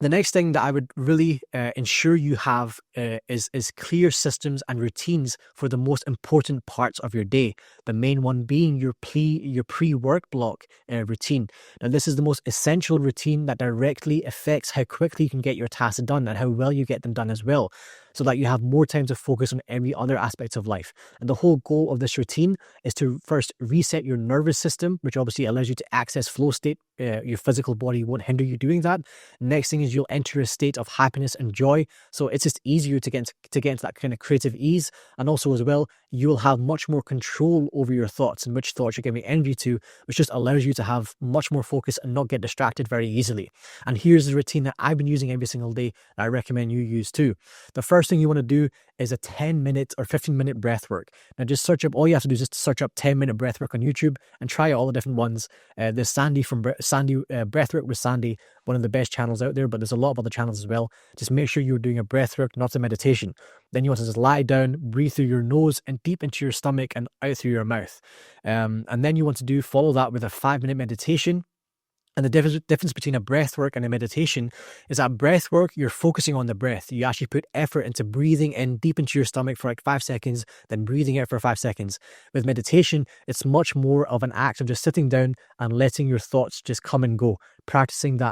The next thing that I would really ensure you have is clear systems and routines for the most important parts of your day. The main one being your pre-work block routine. Now, this is the most essential routine that directly affects how quickly you can get your tasks done and how well you get them done as well, so that you have more time to focus on every other aspect of life. And the whole goal of this routine is to first reset your nervous system, which obviously allows you to access flow state. Your physical body won't hinder you doing that. Next thing is you'll enter a state of happiness and joy. So it's just easier to get into that kind of creative ease. And also as well, you'll have much more control over your thoughts and which thoughts you're giving energy to, which just allows you to have much more focus and not get distracted very easily. And here's the routine that I've been using every single day that I recommend you use too. The first thing you want to do is a 10-minute or 15-minute breath work. Now just search up, all you have to do is just search up 10-minute breath work on YouTube and try all the different ones. There's Sandy from Breathwork with Sandy, one of the best channels out there, but there's a lot of other channels as well. Just make sure you're doing a breathwork, not a meditation. Then you want to just lie down, breathe through your nose and deep into your stomach and out through your mouth. And then you want to follow that with a 5-minute meditation. And the difference between a breath work and a meditation is that breath work, you're focusing on the breath. You actually put effort into breathing in deep into your stomach for like 5 seconds, then breathing out for 5 seconds. With meditation, it's much more of an act of just sitting down and letting your thoughts just come and go. Practicing the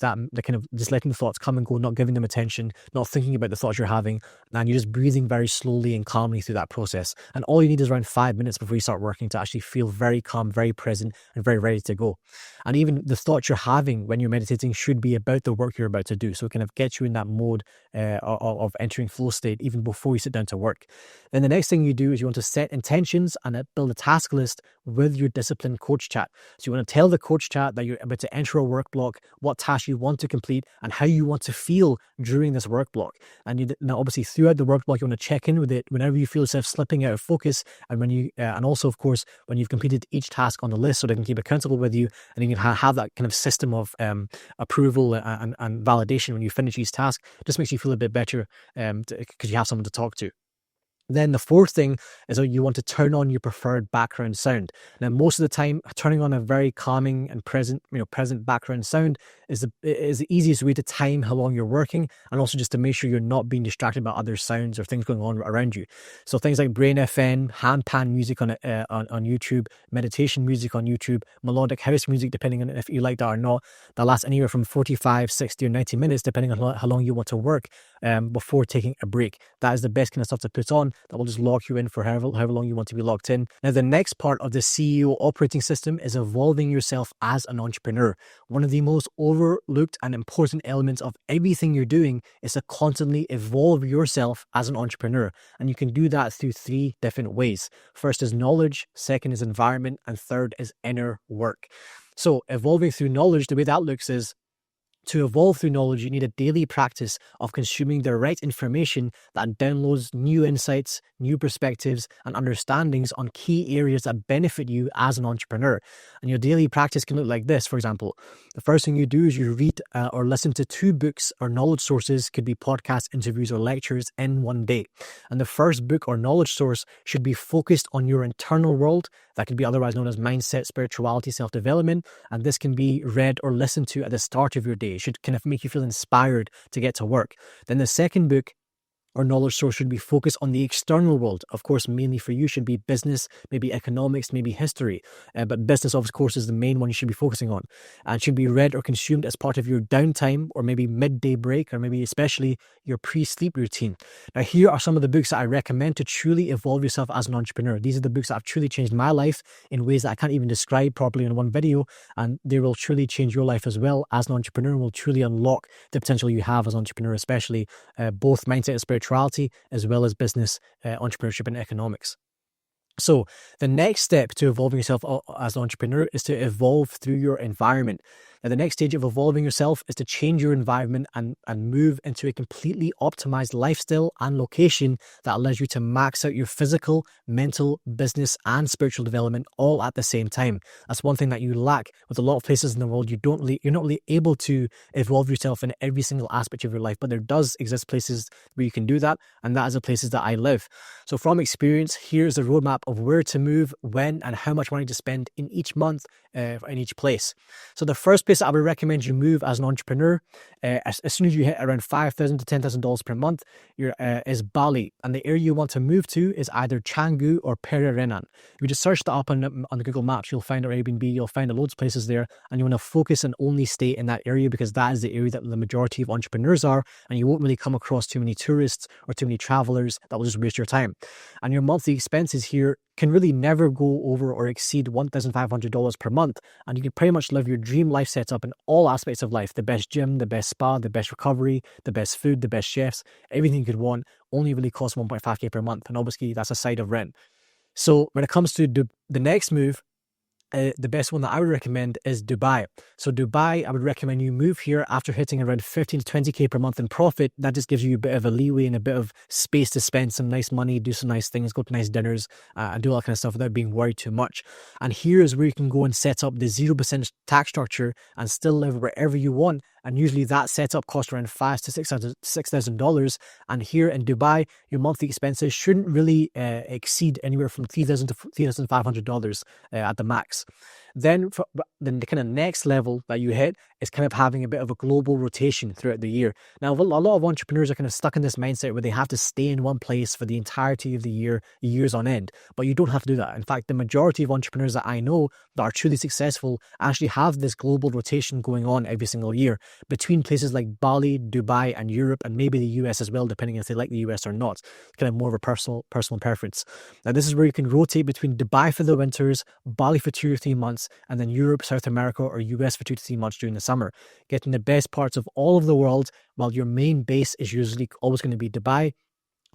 kind of just letting the thoughts come and go, not giving them attention, not thinking about the thoughts you're having, and you're just breathing very slowly and calmly through that process. And all you need is around 5 minutes before you start working to actually feel very calm, very present, and very ready to go. And even the thoughts you're having when you're meditating should be about the work you're about to do. So it kind of gets you in that mode of entering flow state even before you sit down to work. Then the next thing you do is you want to set intentions and build a task list with your disciplined coach chat. So you want to tell the coach chat that you're about to enter a work block, what task you want to complete, and how you want to feel during this work block. And now obviously throughout the work block, you want to check in with it whenever you feel yourself slipping out of focus, and when you and also of course when you've completed each task on the list, so they can keep accountable with you, and you can have that kind of system of approval and validation when you finish each task. It just makes you feel a bit better because you have someone to talk to. Then the fourth thing is that you want to turn on your preferred background sound. Now, most of the time, turning on a very calming and present background sound is the easiest way to time how long you're working, and also just to make sure you're not being distracted by other sounds or things going on around you. So things like Brain FM, handpan music on YouTube, meditation music on YouTube, melodic house music, depending on if you like that or not, that lasts anywhere from 45, 60, or 90 minutes, depending on how long you want to work before taking a break. That is the best kind of stuff to put on. That will just lock you in for however long you want to be locked in. Now, the next part of the CEO operating system is evolving yourself as an entrepreneur. One of the most overlooked and important elements of everything you're doing is to constantly evolve yourself as an entrepreneur. And you can do that through 3 different ways. First is knowledge, second is environment, and third is inner work. So evolving through knowledge, the way that looks is, to evolve through knowledge, you need a daily practice of consuming the right information that downloads new insights, new perspectives, and understandings on key areas that benefit you as an entrepreneur. And your daily practice can look like this. For example, the first thing you do is you read or listen to 2 books or knowledge sources, could be podcasts, interviews, or lectures in one day. And the first book or knowledge source should be focused on your internal world. That could be otherwise known as mindset, spirituality, self-development. And this can be read or listened to at the start of your day. It should kind of make you feel inspired to get to work. Then the second book or knowledge source should be focused on the external world. Of course, mainly for you should be business, maybe economics, maybe history. But business, of course, is the main one you should be focusing on. And should be read or consumed as part of your downtime, or maybe midday break, or maybe especially your pre-sleep routine. Now, here are some of the books that I recommend to truly evolve yourself as an entrepreneur. These are the books that have truly changed my life in ways that I can't even describe properly in one video. And they will truly change your life as well as an entrepreneur, and will truly unlock the potential you have as an entrepreneur, especially both mindset and spirituality, as well as business, entrepreneurship, and economics. So the next step to evolving yourself as an entrepreneur is to evolve through your environment. Now, the next stage of evolving yourself is to change your environment and move into a completely optimized lifestyle and location that allows you to max out your physical, mental, business, and spiritual development all at the same time. That's one thing that you lack with a lot of places in the world. You're not really able to evolve yourself in every single aspect of your life, but there does exist places where you can do that, and that is the places that I live. So from experience, here's the roadmap of where to move, when, and how much money to spend in each month in each place. So the first place focus I would recommend you move as an entrepreneur, as soon as you hit around $5,000 to $10,000 per month, is Bali. And the area you want to move to is either Canggu or Pererenan. If you just search that up on the Google Maps, you'll find our Airbnb, you'll find loads of places there, and you want to focus and only stay in that area because that is the area that the majority of entrepreneurs are, and you won't really come across too many tourists or too many travelers that will just waste your time. And your monthly expenses here can really never go over or exceed $1,500 per month, and you can pretty much live your dream life setup in all aspects of life: the best gym, the best spa, the best recovery, the best food, the best chefs, everything you could want only really costs 1.5k per month, and obviously that's a side of rent. So when it comes to the next move, the best one that I would recommend is Dubai. So Dubai, I would recommend you move here after hitting around 15 to 20k per month in profit. That just gives you a bit of a leeway and a bit of space to spend some nice money, do some nice things, go to nice dinners, and do all that kind of stuff without being worried too much. And here is where you can go and set up the 0% tax structure and still live wherever you want. And usually that setup costs around $5,000 to $6,000. And here in Dubai, your monthly expenses shouldn't really exceed anywhere from $3,000 to $3,500 at the max. Then the kind of next level that you hit is kind of having a bit of a global rotation throughout the year. Now, a lot of entrepreneurs are kind of stuck in this mindset where they have to stay in one place for the entirety of the year, years on end. But you don't have to do that. In fact, the majority of entrepreneurs that I know that are truly successful actually have this global rotation going on every single year between places like Bali, Dubai, and Europe, and maybe the US as well, depending if they like the US or not. Kind of more of a personal preference. Now, this is where you can rotate between Dubai for the winters, Bali for 2 or 3 months, and then Europe, South America, or US for 2 to 3 months during the summer, getting the best parts of all of the world, while your main base is usually always going to be Dubai.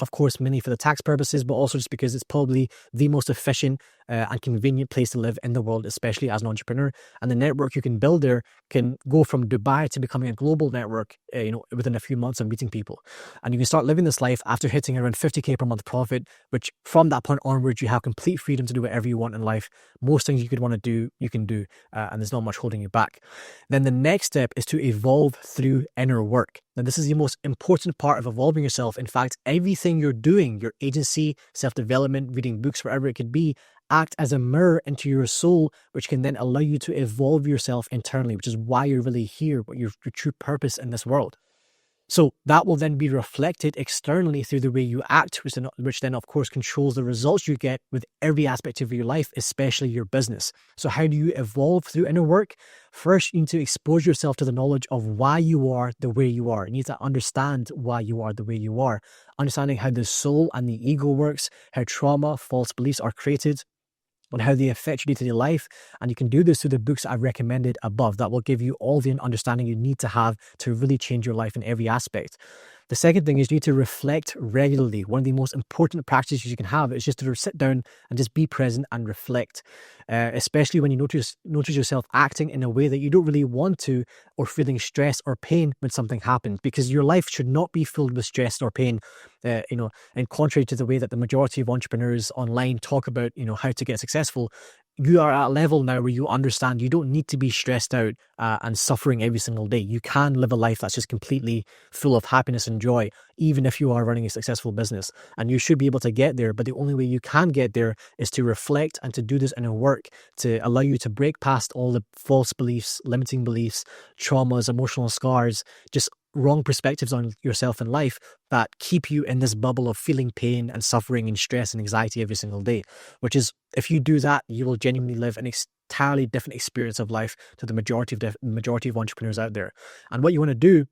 Of course, mainly for the tax purposes, but also just because it's probably the most efficient and convenient place to live in the world, especially as an entrepreneur. And the network you can build there can go from Dubai to becoming a global network, within a few months of meeting people. And you can start living this life after hitting around 50k per month profit, which from that point onwards, you have complete freedom to do whatever you want in life. Most things you could want to do, you can do, and there's not much holding you back. Then the next step is to evolve through inner work. Now, this is the most important part of evolving yourself. In fact, everything you're doing, your agency, self-development, reading books, wherever it could be, act as a mirror into your soul, which can then allow you to evolve yourself internally, which is why you're really here, what your true purpose in this world. So that will then be reflected externally through the way you act, which then of course controls the results you get with every aspect of your life, especially your business. So how do you evolve through inner work? First, you need to expose yourself to the knowledge of why you are the way you are. You need to understand why you are the way you are, understanding how the soul and the ego works, how trauma, false beliefs are created, on how they affect your day-to-day life. And you can do this through the books I've recommended above. That will give you all the understanding you need to have to really change your life in every aspect. The second thing is you need to reflect regularly. One of the most important practices you can have is just to sit down and just be present and reflect, especially when you notice yourself acting in a way that you don't really want to, or feeling stress or pain when something happens, because your life should not be filled with stress or pain, and contrary to the way that the majority of entrepreneurs online talk about, how to get successful. You are at a level now where you understand you don't need to be stressed out and suffering every single day. You can live a life that's just completely full of happiness and joy, even if you are running a successful business. And you should be able to get there, but the only way you can get there is to reflect and to do this inner work to allow you to break past all the false beliefs, limiting beliefs, traumas, emotional scars, just wrong perspectives on yourself and life that keep you in this bubble of feeling pain and suffering and stress and anxiety every single day. Which is, if you do that, you will genuinely live an entirely different experience of life to the majority of entrepreneurs out there. And what you want to do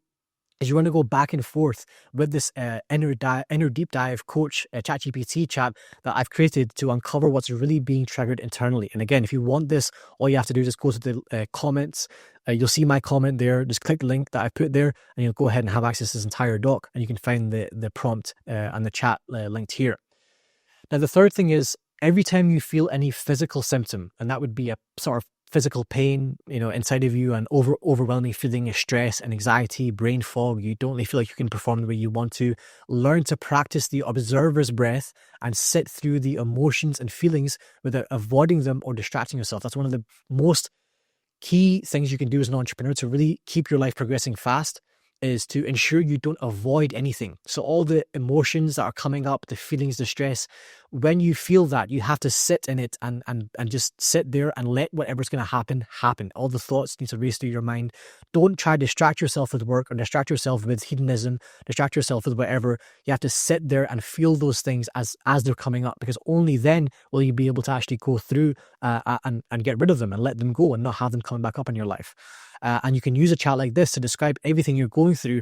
is you want to go back and forth with this inner deep dive coach, ChatGPT chat that I've created to uncover what's really being triggered internally. And again, if you want this, all you have to do is just go to the comments. You'll see my comment there. Just click the link that I put there, and you'll go ahead and have access to this entire doc. And you can find the prompt and the chat linked here. Now, the third thing is, every time you feel any physical symptom, and that would be a sort of physical pain, inside of you, and overwhelming feeling of stress and anxiety, brain fog, you don't really feel like you can perform the way you want to, learn to practice the observer's breath and sit through the emotions and feelings without avoiding them or distracting yourself. That's one of the most key things you can do as an entrepreneur to really keep your life progressing fast. is to ensure you don't avoid anything. So all the emotions that are coming up, the feelings, the stress, when you feel that, you have to sit in it and just sit there and let whatever's going to happen. All the thoughts need to race through your mind. Don't try to distract yourself with work or distract yourself with hedonism, distract yourself with whatever. You have to sit there and feel those things as they're coming up, because only then will you be able to actually go through and get rid of them and let them go and not have them coming back up in your life. And you can use a chat like this to describe everything you're going through,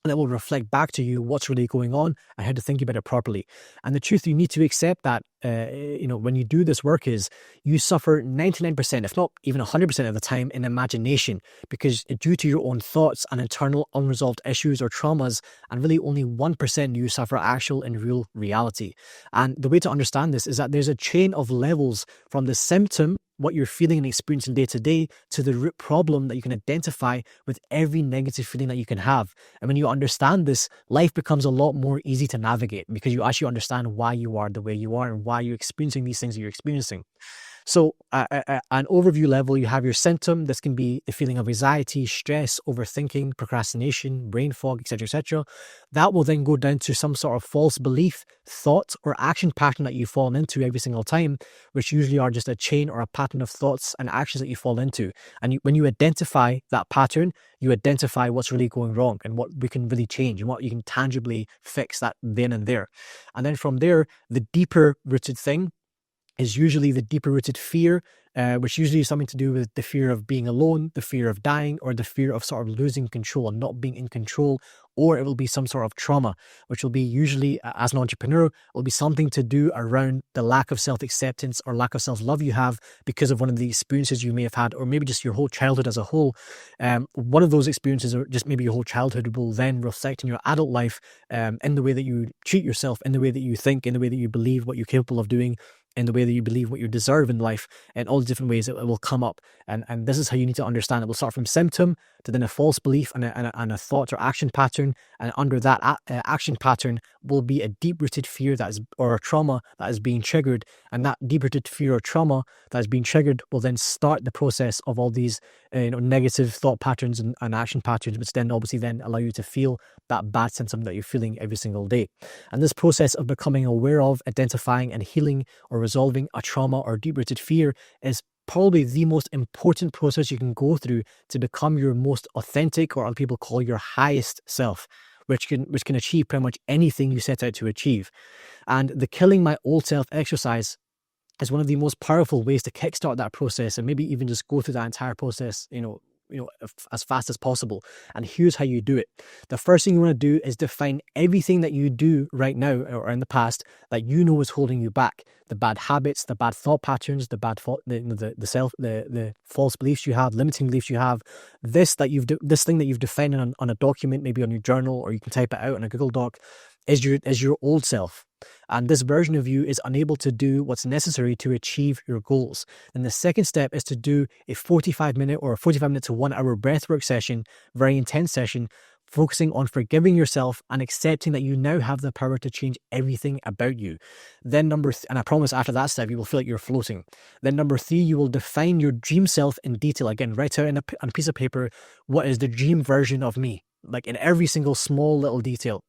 and it will reflect back to you what's really going on and how to think about it properly. And the truth, you need to accept that, when you do this work, is you suffer 99%, if not even 100% of the time, in imagination, because due to your own thoughts and internal unresolved issues or traumas, and really only 1% you suffer actual and real reality. And the way to understand this is that there's a chain of levels from the symptom, what you're feeling and experiencing day to day, to the root problem that you can identify with every negative feeling that you can have. And when you understand this, life becomes a lot more easy to navigate, because you actually understand why you are the way you are and why you're experiencing these things that you're experiencing. So an overview level, you have your symptom. This can be the feeling of anxiety, stress, overthinking, procrastination, brain fog, etc., etc. That will then go down to some sort of false belief, thought, or action pattern that you fall into every single time, which usually are just a chain or a pattern of thoughts and actions that you fall into. And when you identify that pattern, you identify what's really going wrong and what we can really change and what you can tangibly fix that then and there. And then from there, the deeper rooted thing is usually the deeper rooted fear, which usually is something to do with the fear of being alone, the fear of dying, or the fear of sort of losing control and not being in control. Or it will be some sort of trauma, which will be usually, as an entrepreneur, will be something to do around the lack of self-acceptance or lack of self-love you have because of one of the experiences you may have had, or maybe just your whole childhood as a whole. One of those experiences, or just maybe your whole childhood, will then reflect in your adult life, in the way that you treat yourself, in the way that you think, in the way that you believe what you're capable of doing, in the way that you believe what you deserve in life, and all the different ways it will come up. And this is how you need to understand it. Will start from symptom to then a false belief and a thought or action pattern. And under that action pattern will be a deep-rooted fear or a trauma that is being triggered. And that deep-rooted fear or trauma that is being triggered will then start the process of all these negative thought patterns and action patterns, which then obviously then allow you to feel that bad symptom that you're feeling every single day. And this process of becoming aware of, identifying and healing or resolving a trauma or deep-rooted fear is probably the most important process you can go through to become your most authentic, or other people call your highest self, which can achieve pretty much anything you set out to achieve. And the Killing My Old Self exercise is one of the most powerful ways to kickstart that process, and maybe even just go through that entire process, as fast as possible. And here's how you do it. The first thing you want to do is define everything that you do right now or in the past that you know is holding you back. The bad habits, the bad thought patterns, the false beliefs you have, limiting beliefs you have. This thing that you've defined on a document, maybe on your journal, or you can type it out on a Google Doc, is your old self. And this version of you is unable to do what's necessary to achieve your goals. And the second step is to do a 45-minute or a 45-minute to 1 hour breathwork session, very intense session, focusing on forgiving yourself and accepting that you now have the power to change everything about you. Then and I promise after that step, you will feel like you're floating. Then number 3, you will define your dream self in detail. Again, write out on a piece of paper, what is the dream version of me? Like in every single small little detail.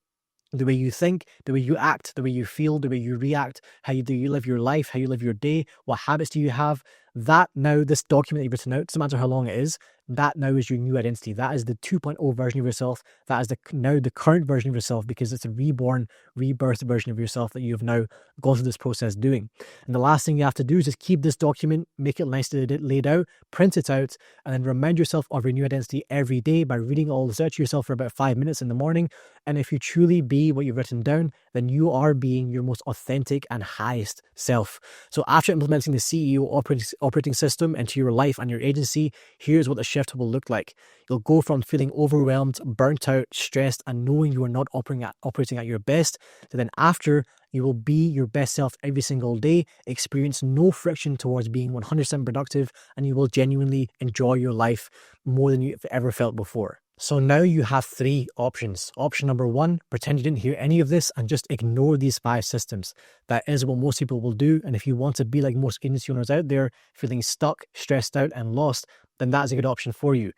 The way you think, the way you act, the way you feel, the way you react, how do you live your life, how you live your day, what habits do you have. That now, this document that you've written out, doesn't matter how long it is, that now is your new identity. That is the 2.0 version of yourself. That is now the current version of yourself, because it's a rebirth version of yourself that you have now gone through this process doing. And the last thing you have to do is just keep this document, make it nicely laid out, print it out, and then remind yourself of your new identity every day by reading all this out to yourself for about 5 minutes in the morning. And if you truly be what you've written down, then you are being your most authentic and highest self. So after implementing the CEO operating system into your life and your agency, here's what the shift will look like. You'll go from feeling overwhelmed, burnt out, stressed, and knowing you are not operating at your best, to then after, you will be your best self every single day, experience no friction towards being 100% productive, and you will genuinely enjoy your life more than you've ever felt before. So now you have 3 options. Option number 1, pretend you didn't hear any of this and just ignore these 5 systems. That is what most people will do. And if you want to be like most agency owners out there, feeling stuck, stressed out, and lost, then that is a good option for you.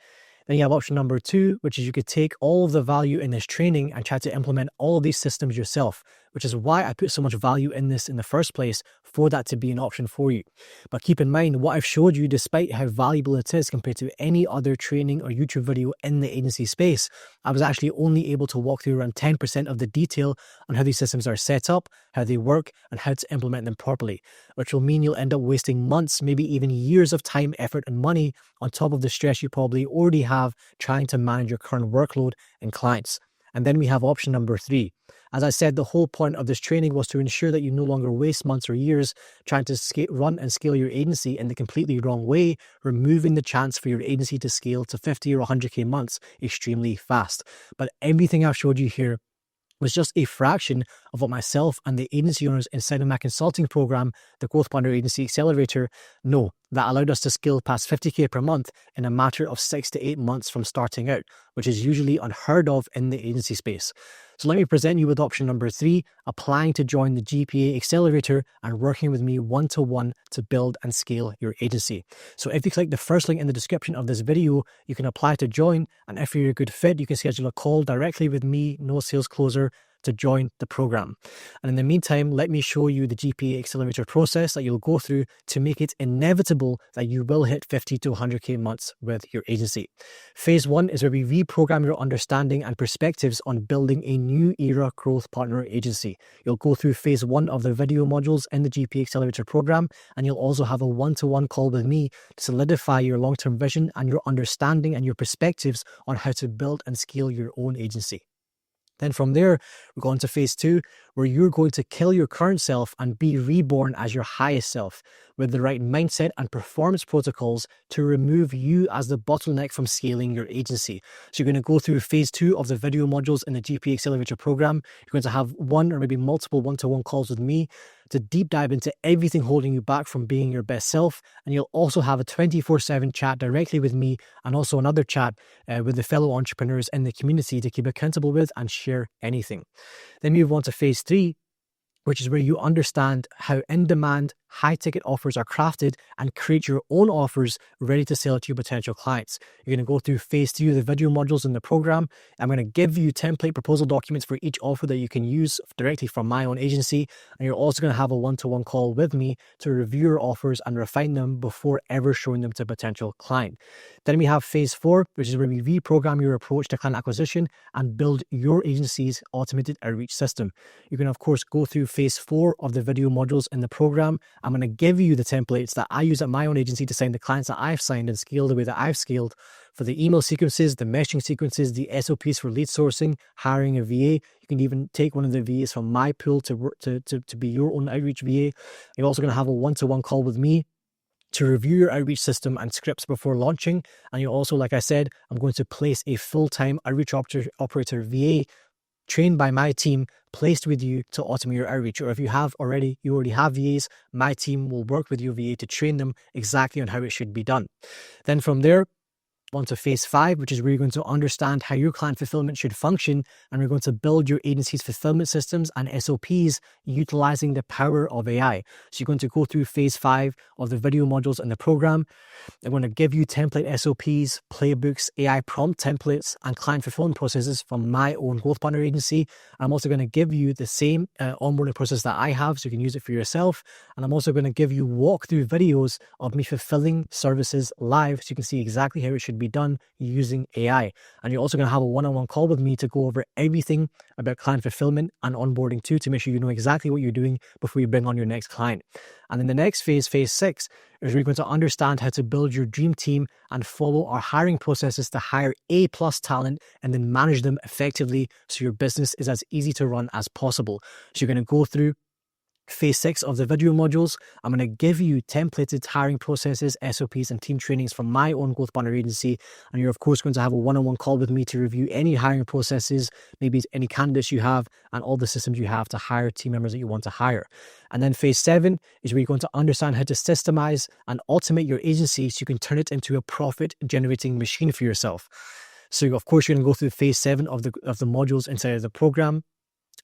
Then you have option number 2, which is you could take all of the value in this training and try to implement all of these systems yourself, which is why I put so much value in this in the first place, for that to be an option for you. But keep in mind, what I've showed you, despite how valuable it is compared to any other training or YouTube video in the agency space, I was actually only able to walk through around 10% of the detail on how these systems are set up, how they work, and how to implement them properly, which will mean you'll end up wasting months, maybe even years of time, effort, and money on top of the stress you probably already have trying to manage your current workload and clients. And then we have option number 3. As I said, the whole point of this training was to ensure that you no longer waste months or years trying to run and scale your agency in the completely wrong way, removing the chance for your agency to scale to 50 or 100K months extremely fast. But everything I've showed you here was just a fraction of what myself and the agency owners inside of my consulting program, the Growth Partner Agency Accelerator, know, that allowed us to scale past 50K per month in a matter of 6 to 8 months from starting out, which is usually unheard of in the agency space. So let me present you with option number 3, applying to join the GPA Accelerator and working with me one-to-one to build and scale your agency. So if you click the first link in the description of this video, you can apply to join, and if you're a good fit, you can schedule a call directly with me, no sales closer, to join the program. And in the meantime, let me show you the GPA Accelerator process that you'll go through to make it inevitable that you will hit 50 to 100K months with your agency. Phase 1 is where we reprogram your understanding and perspectives on building a new era growth partner agency. You'll go through phase 1 of the video modules in the GPA Accelerator program, and you'll also have a one-to-one call with me to solidify your long-term vision and your understanding and your perspectives on how to build and scale your own agency. Then from there, we're going to phase 2, where you're going to kill your current self and be reborn as your highest self with the right mindset and performance protocols to remove you as the bottleneck from scaling your agency. So you're going to go through phase 2 of the video modules in the GPA Accelerator program. You're going to have one or maybe multiple one-to-one calls with me to deep dive into everything holding you back from being your best self. And you'll also have a 24/7 chat directly with me, and also another chat with the fellow entrepreneurs in the community to keep accountable with and share anything. Then move on to phase 3, which is where you understand how in-demand, high-ticket offers are crafted and create your own offers ready to sell to your potential clients. You're going to go through phase 3 of the video modules in the program. I'm going to give you template proposal documents for each offer that you can use directly from my own agency. And you're also going to have a one-to-one call with me to review your offers and refine them before ever showing them to a potential client. Then we have phase 4, which is where we reprogram your approach to client acquisition and build your agency's automated outreach system. You can, of course, go through phase 4 of the video modules in the program. I'm going to give you the templates that I use at my own agency to sign the clients that I've signed and scale the way that I've scaled, for the email sequences, the messaging sequences, the SOPs for lead sourcing, hiring a VA. You can even take one of the VAs from my pool to be your own outreach VA. You're also going to have a one-to-one call with me to review your outreach system and scripts before launching. And you also, like I said, I'm going to place a full-time outreach operator VA trained by my team, placed with you to automate your outreach. Or if you already have VAs, my team will work with your VA to train them exactly on how it should be done. Then from there, on to phase 5, which is where you're going to understand how your client fulfillment should function, and we're going to build your agency's fulfillment systems and SOPs utilizing the power of AI. So you're going to go through phase 5 of the video modules in the program. I'm going to give you template SOPs, playbooks, AI prompt templates, and client fulfillment processes from my own growth partner agency. I'm also going to give you the same onboarding process that I have, so you can use it for yourself. And I'm also going to give you walkthrough videos of me fulfilling services live, so you can see exactly how it should be done using AI. And you're also going to have a one-on-one call with me to go over everything about client fulfillment and onboarding too, to make sure you know exactly what you're doing before you bring on your next client. And then the next phase, phase 6, is where you're going to understand how to build your dream team and follow our hiring processes to hire A+ talent and then manage them effectively so your business is as easy to run as possible. So you're going to go through phase 6 of the video modules. I'm going to give you templated hiring processes, SOPs, and team trainings from my own growth partner agency. And you're, of course, going to have a one-on-one call with me to review any hiring processes, maybe any candidates you have, and all the systems you have to hire team members that you want to hire. And then phase 7 is where you're going to understand how to systemize and automate your agency so you can turn it into a profit-generating machine for yourself. So, of course, you're going to go through phase 7 of the modules inside of the program.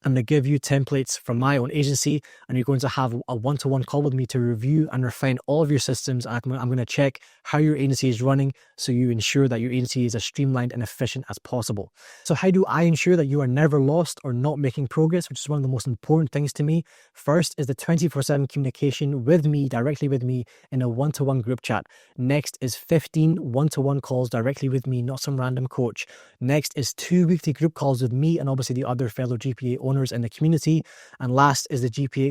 I'm going to give you templates from my own agency, and you're going to have a one-to-one call with me to review and refine all of your systems. And I'm going to check how your agency is running, so you ensure that your agency is as streamlined and efficient as possible. So how do I ensure that you are never lost or not making progress, which is one of the most important things to me? First is the 24/7 communication with me, directly with me, in a one-to-one group chat. Next is 15 one-to-one calls directly with me, not some random coach. Next is 2 weekly group calls with me and obviously the other fellow GPA owners in the community. And last is the GPA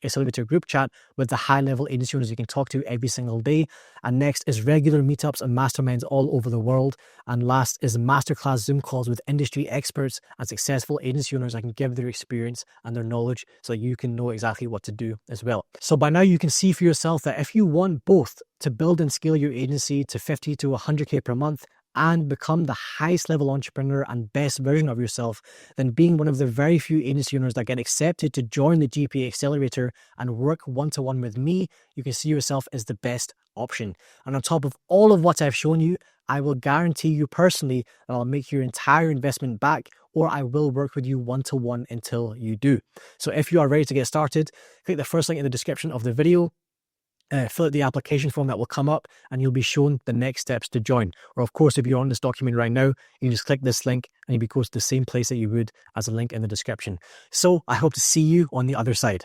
Accelerator group chat with the high-level agency owners you can talk to every single day. And next is regular meetups and masterminds all over the world. And last is masterclass Zoom calls with industry experts and successful agency owners that can give their experience and their knowledge so that you can know exactly what to do as well. So by now you can see for yourself that if you want both to build and scale your agency to 50 to 100K per month and become the highest level entrepreneur and best version of yourself, then being one of the very few agency owners that get accepted to join the GPA Accelerator and work one-to-one with me, you can see yourself as the best option. And on top of all of what I've shown you, I will guarantee you personally that I'll make your entire investment back, or I will work with you one-to-one until you do. So if you are ready to get started, click the first link in the description of the video. Fill out the application form that will come up and you'll be shown the next steps to join. Or of course, if you're on this document right now, you can just click this link and you'll be close to the same place that you would as a link in the description. So I hope to see you on the other side.